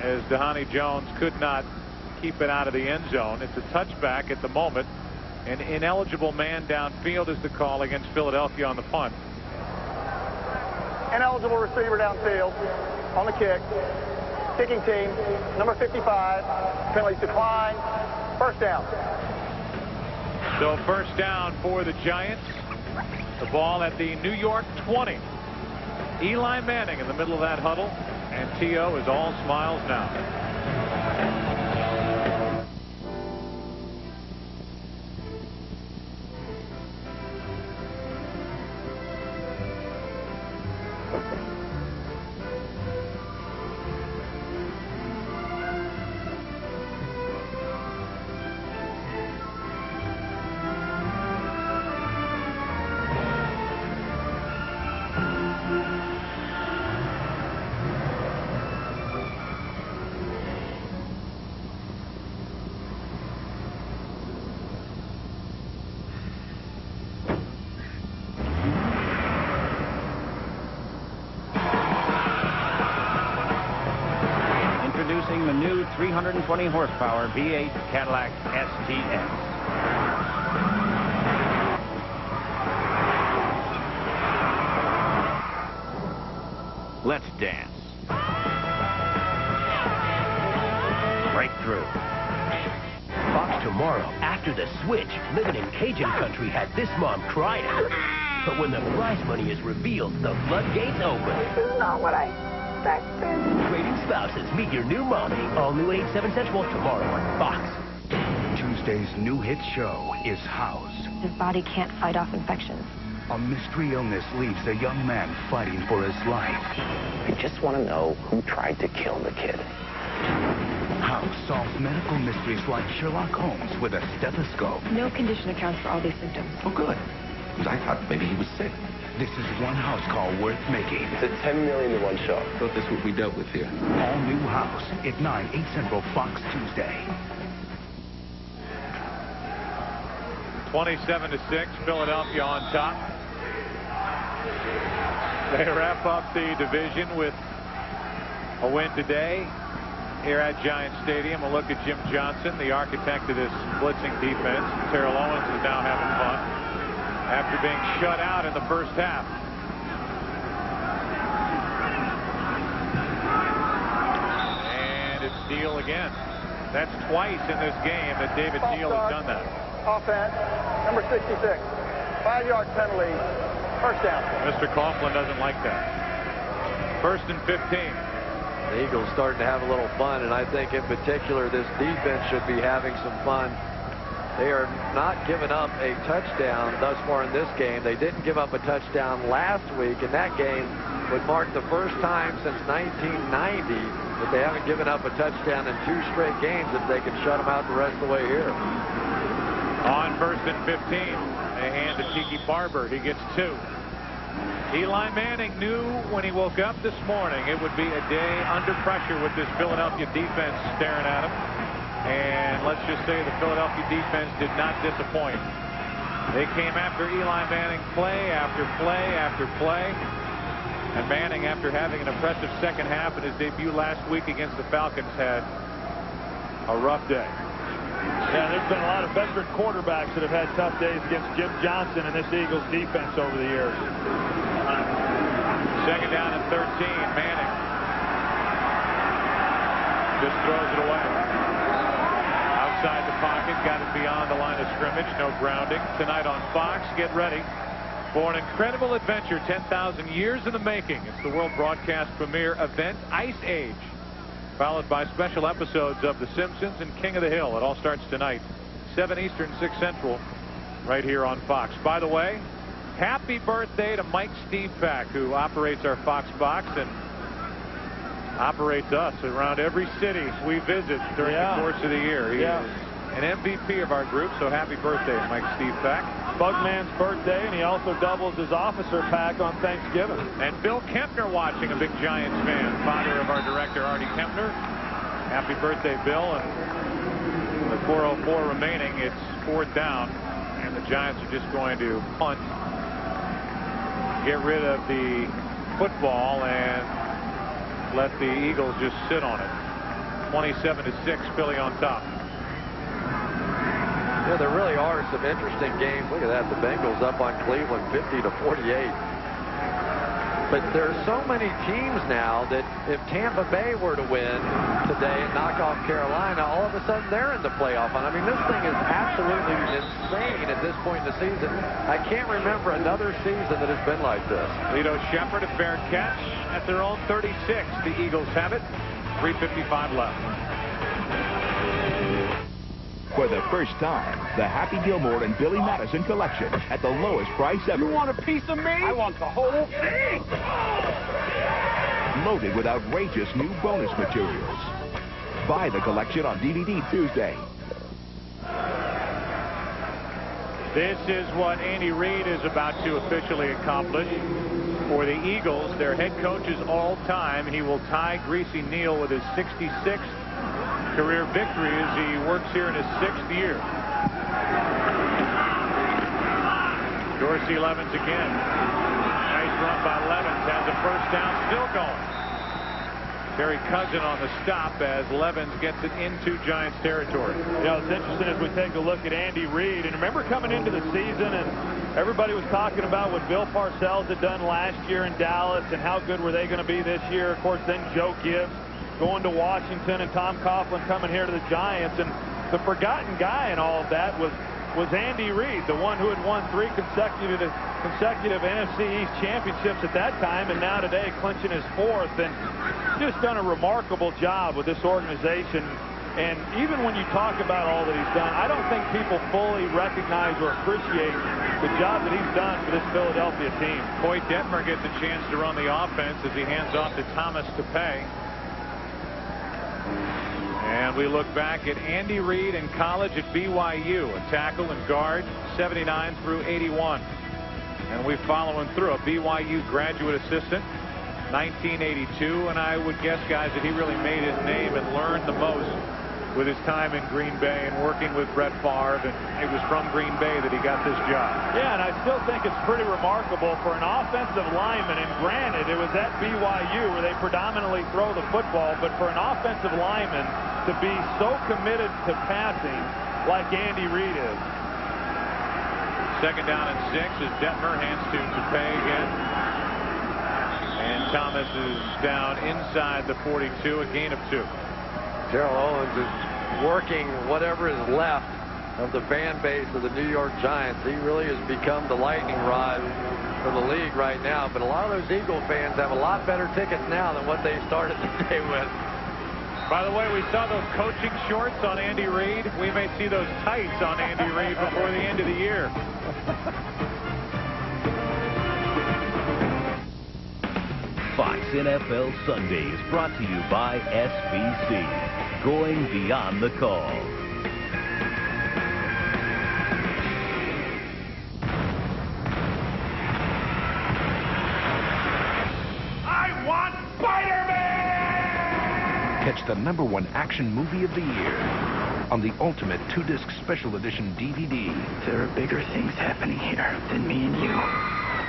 as Dhani Jones could not keep it out of the end zone. It's a touchback at the moment. An ineligible man downfield is the call against Philadelphia on the punt. Ineligible receiver downfield on the kick. Kicking team, number 55. Penalties decline. First down. So first down for the Giants. The ball at the New York 20. Eli Manning in the middle of that huddle, and T.O. is all smiles now. Introducing the new 320 horsepower V8 Cadillac STS. Let's dance. Breakthrough. Fox tomorrow, after the switch, living in Cajun country had this mom crying. But when the prize money is revealed, the floodgates open. This is not what I expected. Trading spouses, meet your new mommy. All new at 8, 7 Central tomorrow on Fox. Tuesday's new hit show is Housed. His body can't fight off infections. A mystery illness leaves a young man fighting for his life. I just want to know who tried to kill the kid. House solves medical mysteries like Sherlock Holmes with a stethoscope. No condition accounts for all these symptoms. Oh, good. Because I thought maybe he was sick. This is one house call worth making. It's a $10 million to one show. Thought this would be dealt with here. All new House at 9, 8 Central, Fox Tuesday. 27-6, Philadelphia on top. They wrap up the division with a win today here at Giant Stadium. A look at Jim Johnson, the architect of this blitzing defense. Terrell Owens is now having fun after being shut out in the first half. And it's Neal again. That's twice in this game that David Neal has done that. Offense, number 66. 5-yard penalty. First down. Mr. Coughlin doesn't like that. 1st and 15. The Eagles starting to have a little fun, and I think in particular this defense should be having some fun. They are not giving up a touchdown thus far in this game. They didn't give up a touchdown last week, and that game would mark the first time since 1990 that they haven't given up a touchdown in 2 straight games if they can shut them out the rest of the way here. On 1st and 15, they hand to Tiki Barber. He gets 2. Eli Manning knew when he woke up this morning it would be a day under pressure with this Philadelphia defense staring at him. And let's just say the Philadelphia defense did not disappoint. They came after Eli Manning play after play after play. And Manning, after having an impressive second half in his debut last week against the Falcons, had a rough day. Yeah, there's been a lot of veteran quarterbacks that have had tough days against Jim Johnson and this Eagles defense over the years. 2nd down and 13. Manning just throws it away. Outside the pocket, got it beyond the line of scrimmage. No grounding. Tonight on Fox, get ready for an incredible adventure, 10,000 years in the making. It's the world broadcast premiere event, Ice Age, followed by special episodes of The Simpsons and King of the Hill. It all starts tonight, 7 Eastern, 6 Central, right here on Fox. By the way, happy birthday to Mike Stevepak, who operates our Fox box and operates us around every city we visit during the course of the year. He is an MVP of our group, so happy birthday, Mike Stevepak. Bugman's birthday, and he also doubles his officer pack on Thanksgiving. And Bill Kempner watching, a big Giants fan, father of our director, Artie Kempner. Happy birthday, Bill. And with 4:04 remaining, it's 4th down, and the Giants are just going to punt, get rid of the football, and let the Eagles just sit on it. 27-6, Philly on top. Yeah, there really are some interesting games. Look at that. The Bengals up on Cleveland 50-48. But there are so many teams now that if Tampa Bay were to win today and knock off Carolina, all of a sudden they're in the playoff hunt. I mean, this thing is absolutely insane at this point in the season. I can't remember another season that has been like this. Lito Shepard, a fair catch at their own 36. The Eagles have it. 3:55 left. For the first time, the Happy Gilmore and Billy Madison collection at the lowest price ever. You want a piece of me? I want the whole thing. Loaded with outrageous new bonus materials. Buy the collection on DVD Tuesday. This is what Andy Reid is about to officially accomplish for the Eagles. Their head coach's all-time. He will tie Greasy Neal with his 66th career victory as he works here in his 6th year. Dorsey Levens again. Nice run by Levens. Has a first down, still going. Terry Cousin on the stop as Levens gets it into Giants territory. You know, it's interesting as we take a look at Andy Reid. And remember coming into the season and everybody was talking about what Bill Parcells had done last year in Dallas and how good were they going to be this year. Of course, then Joe Gibbs going to Washington and Tom Coughlin coming here to the Giants. And the forgotten guy in all of that was Andy Reid, the one who had won 3 consecutive NFC East championships at that time, and now today clinching his 4th, and just done a remarkable job with this organization. And even when you talk about all that he's done, I don't think people fully recognize or appreciate the job that he's done for this Philadelphia team. Coy Detmer gets a chance to run the offense as he hands off to Thomas Tepay. And we look back at Andy Reid in college at BYU, a tackle and guard, 79 through 81. And we follow him through, a BYU graduate assistant, 1982. And I would guess, guys, that he really made his name and learned the most with his time in Green Bay and working with Brett Favre, and it was from Green Bay that he got this job. Yeah, and I still think it's pretty remarkable for an offensive lineman, and granted, it was at BYU where they predominantly throw the football, but for an offensive lineman to be so committed to passing like Andy Reid is. Second down and 6 as Detmer hands to Pay again. And Thomas is down inside the 42, a gain of 2. Terrell Owens is working whatever is left of the fan base of the New York Giants. He really has become the lightning rod for the league right now. But a lot of those Eagle fans have a lot better tickets now than what they started the day with. By the way, we saw those coaching shorts on Andy Reid. We may see those tights on Andy Reid before the end of the year. Fox NFL Sunday is brought to you by SVC, going beyond the call. I want Spider-Man! Catch the #1 action movie of the year on the Ultimate 2-disc Special Edition DVD. There are bigger things happening here than me and you.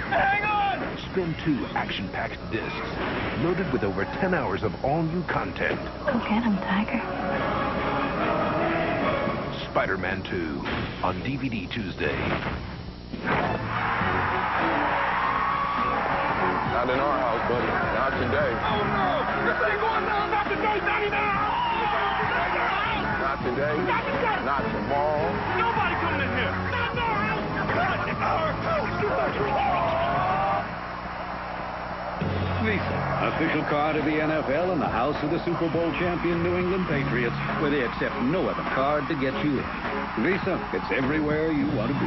Hang on! Spin 2 action-packed discs, loaded with over 10 hours of all-new content. Go get him, Tiger. Spider-Man 2 on DVD Tuesday. Not in our house, buddy. Not today. Oh, no! This ain't going down! Not today, Johnny! Not today. Not today. Not tomorrow. Nobody coming in here! Not in our house! Not in our house! Visa, official card of the NFL and the house of the Super Bowl champion New England Patriots, where they accept no other card to get you in. Visa, it's everywhere you want to be.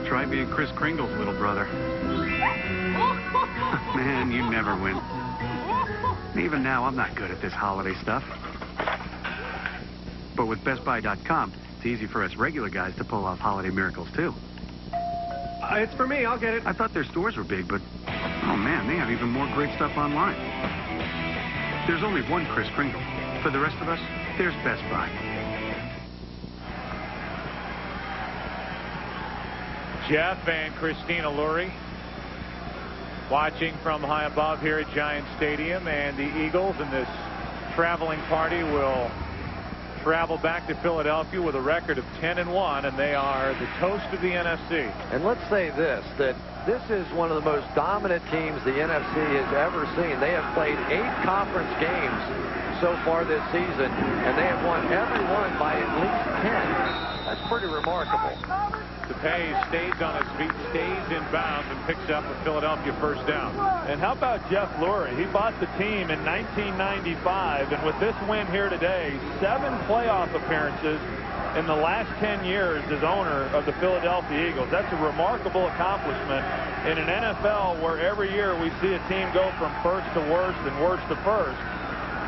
Try being Kris Kringle's little brother. Man, you never win. Even now, I'm not good at this holiday stuff. But with BestBuy.com, it's easy for us regular guys to pull off holiday miracles, too. It's for me. I'll get it. I thought their stores were big, but, oh, man, they have even more great stuff online. There's only one Kris Kringle. For the rest of us, there's Best Buy. Jeff and Christina Lurie watching from high above here at Giant Stadium, and the Eagles and this traveling party will travel back to Philadelphia with a record of 10-1, and they are the toast of the NFC. And let's say this, that this is one of the most dominant teams the NFC has ever seen. They have played 8 conference games so far this season, and they have won every one by at least 10. That's pretty remarkable. DePay stays on his feet, stays in bounds, and picks up a Philadelphia first down. And how about Jeff Lurie? He bought the team in 1995, and with this win here today, 7 playoff appearances in the last 10 years as owner of the Philadelphia Eagles. That's a remarkable accomplishment in an NFL where every year we see a team go from first to worst and worst to first.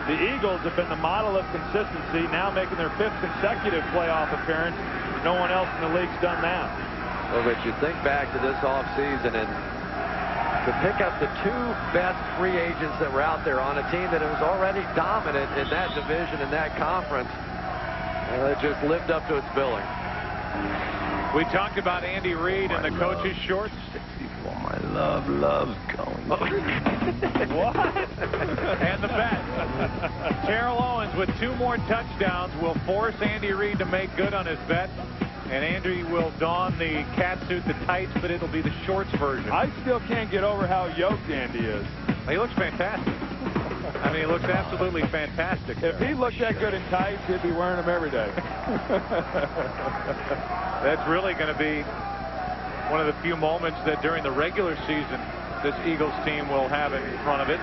The Eagles have been the model of consistency, now making their 5th consecutive playoff appearance. No one else in the league's done that. Well, but you think back to this offseason, and to pick up the 2 best free agents that were out there on a team that was already dominant in that division, in that conference, it just lived up to its billing. We talked about Andy Reid and the coach's shorts. My love loves going. What? And the bet. Terrell Owens with 2 more touchdowns will force Andy Reid to make good on his bet. And Andy will don the catsuit, the tights, but it'll be the shorts version. I still can't get over how yoked Andy is. He looks fantastic. I mean, he looks absolutely fantastic. If he looked that good in tights, he'd be wearing them every day. That's really going to be one of the few moments that during the regular season this Eagles team will have in front of it.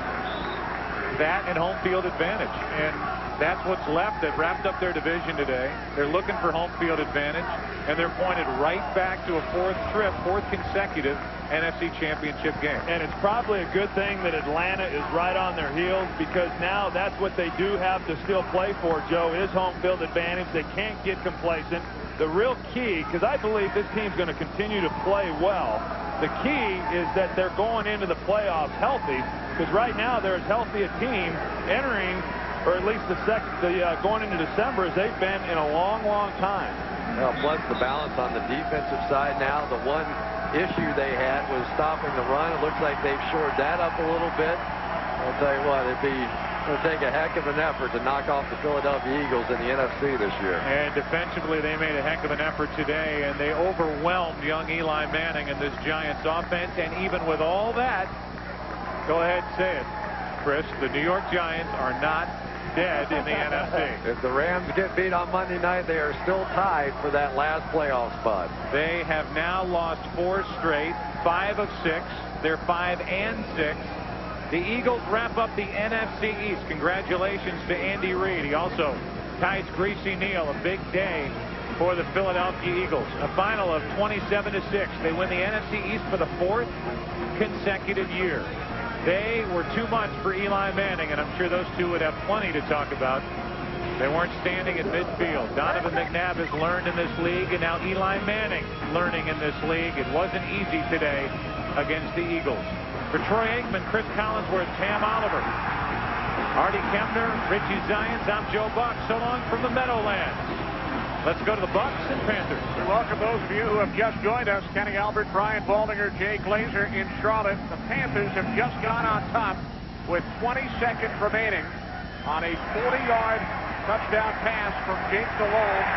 That and home field advantage. And that's what's left. They've wrapped up their division today. They're looking for home field advantage, and they're pointed right back to a 4th consecutive NFC Championship game. And it's probably a good thing that Atlanta is right on their heels, because now that's what they do have to still play for, Joe, is home field advantage. They can't get complacent. The real key, because I believe this team's going to continue to play well, The key is that they're going into the playoffs healthy, because right now they're as healthy a team entering, or at least going into December, as they've been in a long, long time. Well, plus the balance on the defensive side now. The one issue they had was stopping the run. It looks like they've shored that up a little bit. I'll tell you what, it'll take a heck of an effort to knock off the Philadelphia Eagles in the NFC this year. And defensively, they made a heck of an effort today, and they overwhelmed young Eli Manning in this Giants offense. And even with all that, go ahead and say it, Chris, the New York Giants are not dead in the NFC. If the Rams get beat on Monday night, they are still tied for that last playoff spot. They have now lost 4 straight, 5 of 6. They're 5 and 6. The Eagles wrap up the NFC East. Congratulations to Andy Reid. He also ties Greasy Neal. A big day for the Philadelphia Eagles. A final of 27-6. They win the NFC East for the 4th consecutive year. They were too much for Eli Manning, and I'm sure those two would have plenty to talk about. They weren't standing at midfield. Donovan McNabb has learned in this league, and now Eli Manning learning in this league. It wasn't easy today against the Eagles. For Troy Aikman, Chris Collinsworth, Tam Oliver, Artie Kempner, Richie Zions, I'm Joe Buck. So long from the Meadowlands. Let's go to the Bucks and Panthers. We welcome those of you who have just joined us. Kenny Albert, Brian Baldinger, Jay Glazer in Charlotte. The Panthers have just gone on top with 20 seconds remaining on a 40-yard touchdown pass from Jake Delhomme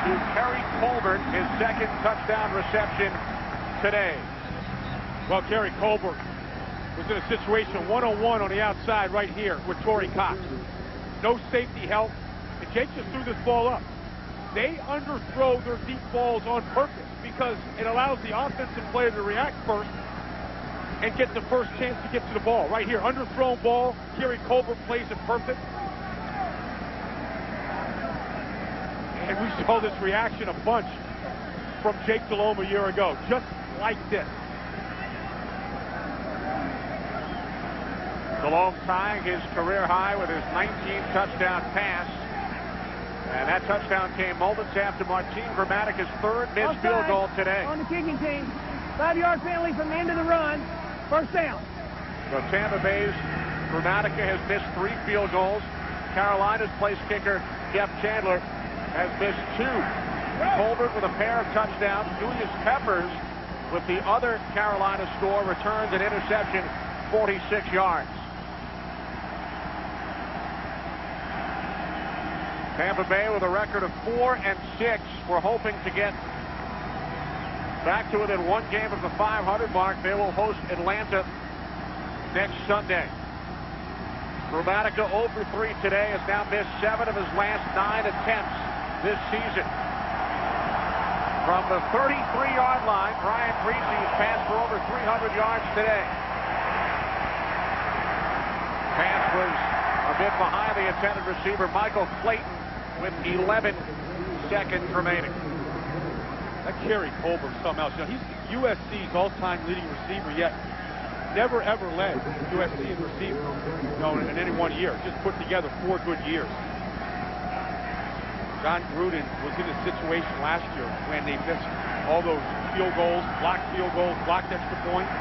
to Kerry Colbert, his second touchdown reception today. Well, Kerry Colbert was in a situation one-on-one on the outside right here with Torrey Cox. No safety help, and Jake just threw this ball up. They underthrow their deep balls on purpose because it allows the offensive player to react first and get the first chance to get to the ball. Right here, underthrown ball. Kerry Colbert plays it perfect. And we saw this reaction a bunch from Jake Delhomme a year ago, just like this. Delhomme tying his career high with his 19th touchdown pass. And that touchdown came moments after Martin Gramatica's third missed field goal today. On the kicking team. 5-yard penalty from the end of the run. First down. So Tampa Bay's Gramatica has missed 3 field goals. Carolina's place kicker, Jeff Chandler, has missed 2. Colbert with a pair of touchdowns. Julius Peppers with the other Carolina score returns an interception, 46 yards. Tampa Bay with a record of 4 and 6. We're hoping to get back to within 1 game of the 500 mark. They will host Atlanta next Sunday. Gramatica 0 for 3 today, has now missed 7 of his last 9 attempts this season. From the 33-yard line, Brian Greasy has passed for over 300 yards today. Pass was a bit behind the intended receiver, Michael Clayton, with 11 seconds remaining. That Kerry Colbert somehow, he's USC's all-time leading receiver, yet never ever led USC in receiving, in any 1 year. Just put together 4 good years. John Gruden was in a situation last year when they missed all those field goals, blocked extra points.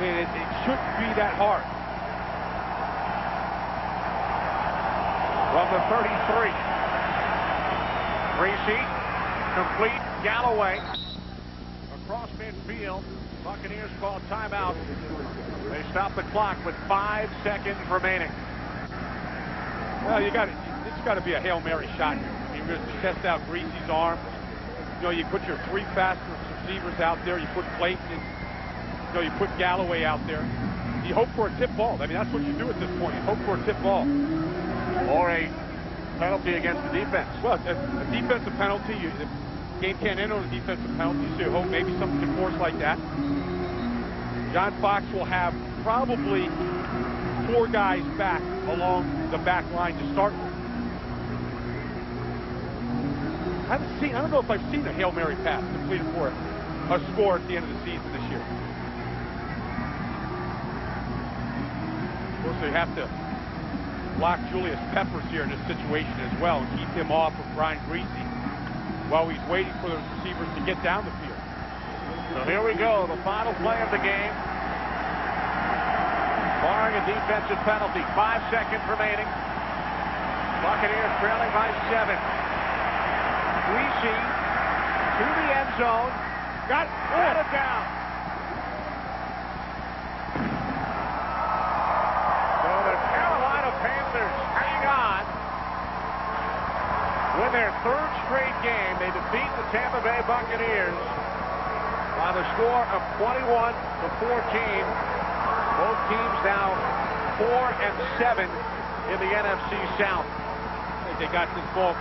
It shouldn't be that hard. From the 33. Greasy, complete, Galloway. Across midfield, Buccaneers call timeout. They stop the clock with 5 seconds remaining. Well, it's got to be a Hail Mary shot. You're going to test out Greasy's arm. You put your 3 fastest receivers out there. You put Clayton and, you put Galloway out there. You hope for a tip ball. I mean, that's what you do at this point. You hope for a tip ball. Or a penalty against the defense. Well, a defensive penalty. The game can't end on a defensive penalty, so you hope maybe something can force like that. John Fox will have probably 4 guys back along the back line to start with. I don't know if I've seen a Hail Mary pass completed for a score at the end of the season this year. Of course, they have to block Julius Peppers here in this situation as well and keep him off of Brian Greasy while he's waiting for those receivers to get down the field. So here we go, the final play of the game. Barring a defensive penalty, 5 seconds remaining. Buccaneers trailing by 7. Greasy to the end zone. Got it down. So the Carolina Panthers hang on. Win their 3rd straight game. They defeat the Tampa Bay Buccaneers by the score of 21-14. Both teams now 4-7 in the NFC South. I think they got this ball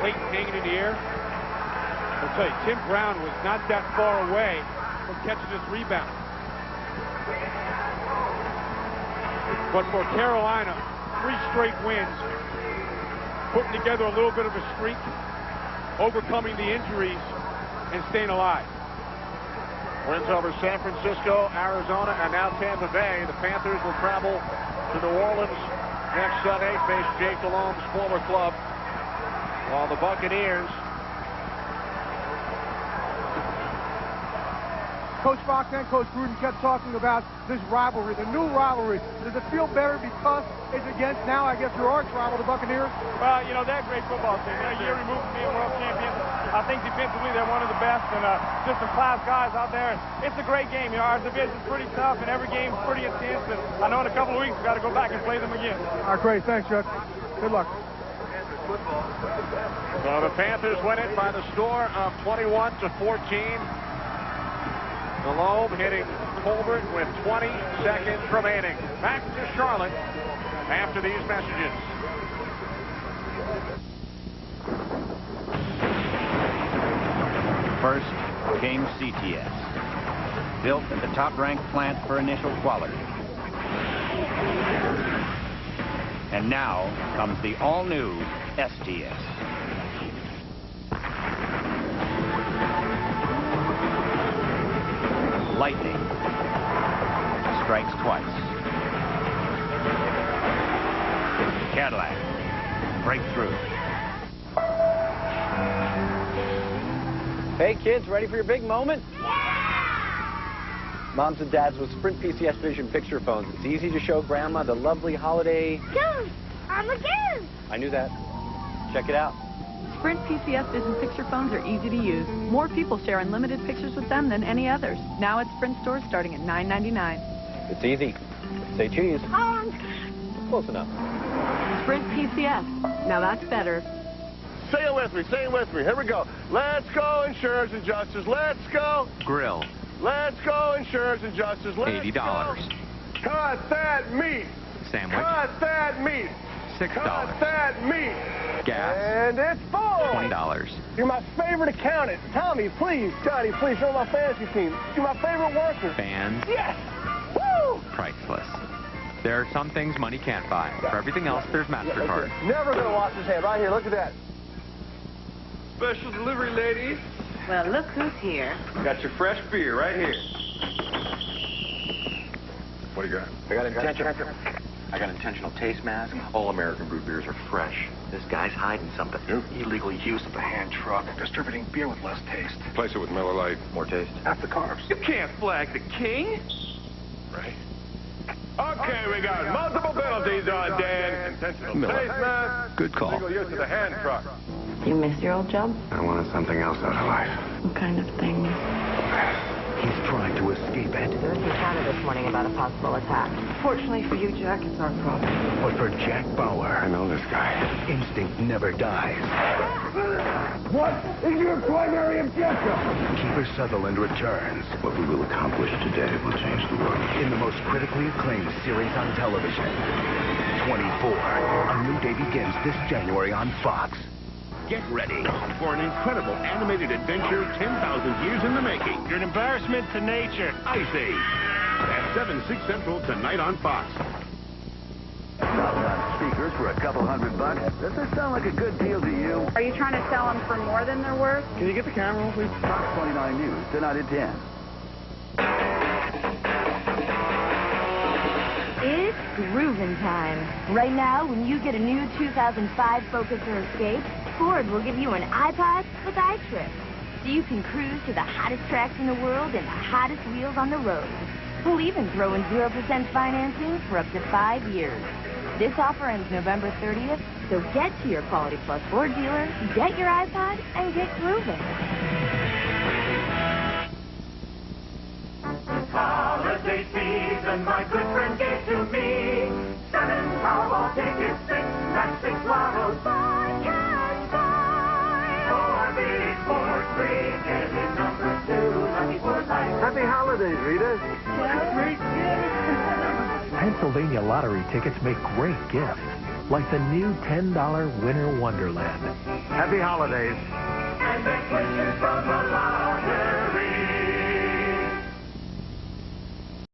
late hanging in the air. I'll tell you, Tim Brown was not that far away from catching this rebound. But for Carolina, 3 straight wins, putting together a little bit of a streak, overcoming the injuries, and staying alive. Wins over San Francisco, Arizona, and now Tampa Bay. The Panthers will travel to New Orleans next Sunday, face Jake Delhomme's former club, while the Buccaneers. Coach Fox and Coach Gruden kept talking about this rivalry, the new rivalry. Does it feel better because it's against now, I guess, your arch rival, the Buccaneers? Well, you know, they're a great football team. They're a year removed from being world champions. I think defensively they're one of the best, and just some class guys out there. It's a great game. You know, our division's pretty tough, and every game's pretty intense. And I know in a couple of weeks we've got to go back and play them again. All right, great. Thanks, Chuck. Good luck. So the Panthers win it by the score of 21-14. Delhomme hitting Colbert with 20 seconds remaining. Back to Charlotte after these messages. First came CTS, built at the top-ranked plant for initial quality. And now comes the all-new STS. Lightning strikes twice. Cadillac breakthrough. Hey kids, ready for your big moment? Moms and dads with Sprint PCS Vision picture phones. It's easy to show Grandma the lovely holiday. Goose! I'm a goose! I knew that. Check it out. Sprint PCS Vision picture phones are easy to use. More people share unlimited pictures with them than any others. Now at Sprint stores starting at $9.99. It's easy. Say cheese. Close enough. Sprint PCS. Now that's better. Say it with me. Say it with me. Here we go. Let's go, insurance and justice. Let's go. Grill. Let's go, insurance and justice. Let's $80. Go. Cut that meat. Sandwich. Cut that meat. $6. Cut that meat. Gas. And it's full. $20. You're my favorite accountant. Tommy, please. Johnny, please show my fantasy team. You're my favorite worker. Fans. Yes. Woo! Priceless. There are some things money can't buy. For everything else, there's MasterCard. Never gonna wash his hand. Right here, look at that. Special delivery, ladies. Well, look who's here. Got your fresh beer right here. What do you got? I got intentional taste mask. All American brewed beers are fresh. This guy's hiding something. Illegal use of the hand truck, distributing beer with less taste. Replace it with Miller Lite. More taste. Half the carbs. You can't flag the king. Right. Okay, we got multiple penalties on Dan. Intentional Miller. taste mask. Good call. Illegal use of the hand truck. You miss your old job? I wanted something else out of life. What kind of thing? He's trying to escape it. There was some chatter this morning about a possible attack. Fortunately for you, Jack, it's our problem. But for Jack Bauer, I know this guy. instinct never dies. What is your primary objective? Kiefer Sutherland returns What we will accomplish today will change the world. in the most critically acclaimed series on television, 24. A new day begins this January on Fox. Get ready for an incredible animated adventure 10,000 years in the making. You're an embarrassment to nature. Ice Age. At 7, 6 Central tonight on Fox. Speakers for a couple $100. Does this sound like a good deal to you? Are you trying to sell them for more than they're worth? Can you get the camera, please? Fox 29 News, 10 out of 10. It's groovin' time. Right now, when you get a new 2005 Focus or Escape, Ford will give you an iPod with iTrip. so you can cruise to the hottest tracks in the world and the hottest wheels on the road. We'll even throw in 0% financing for up to 5 years. This offer ends November 30th, so get to your Quality Plus Ford dealer, get your iPod, and get grooving. Holiday season, my good friend gave to me 7 Powerball tickets, 6 matchstick lottos, 5 cash buy. 4 big, 4 free, get his number 2, lucky for life. Happy holidays, Rita. Great Pennsylvania lottery tickets make great gifts, like the new $10 Winter Wonderland. Happy holidays. And best wishes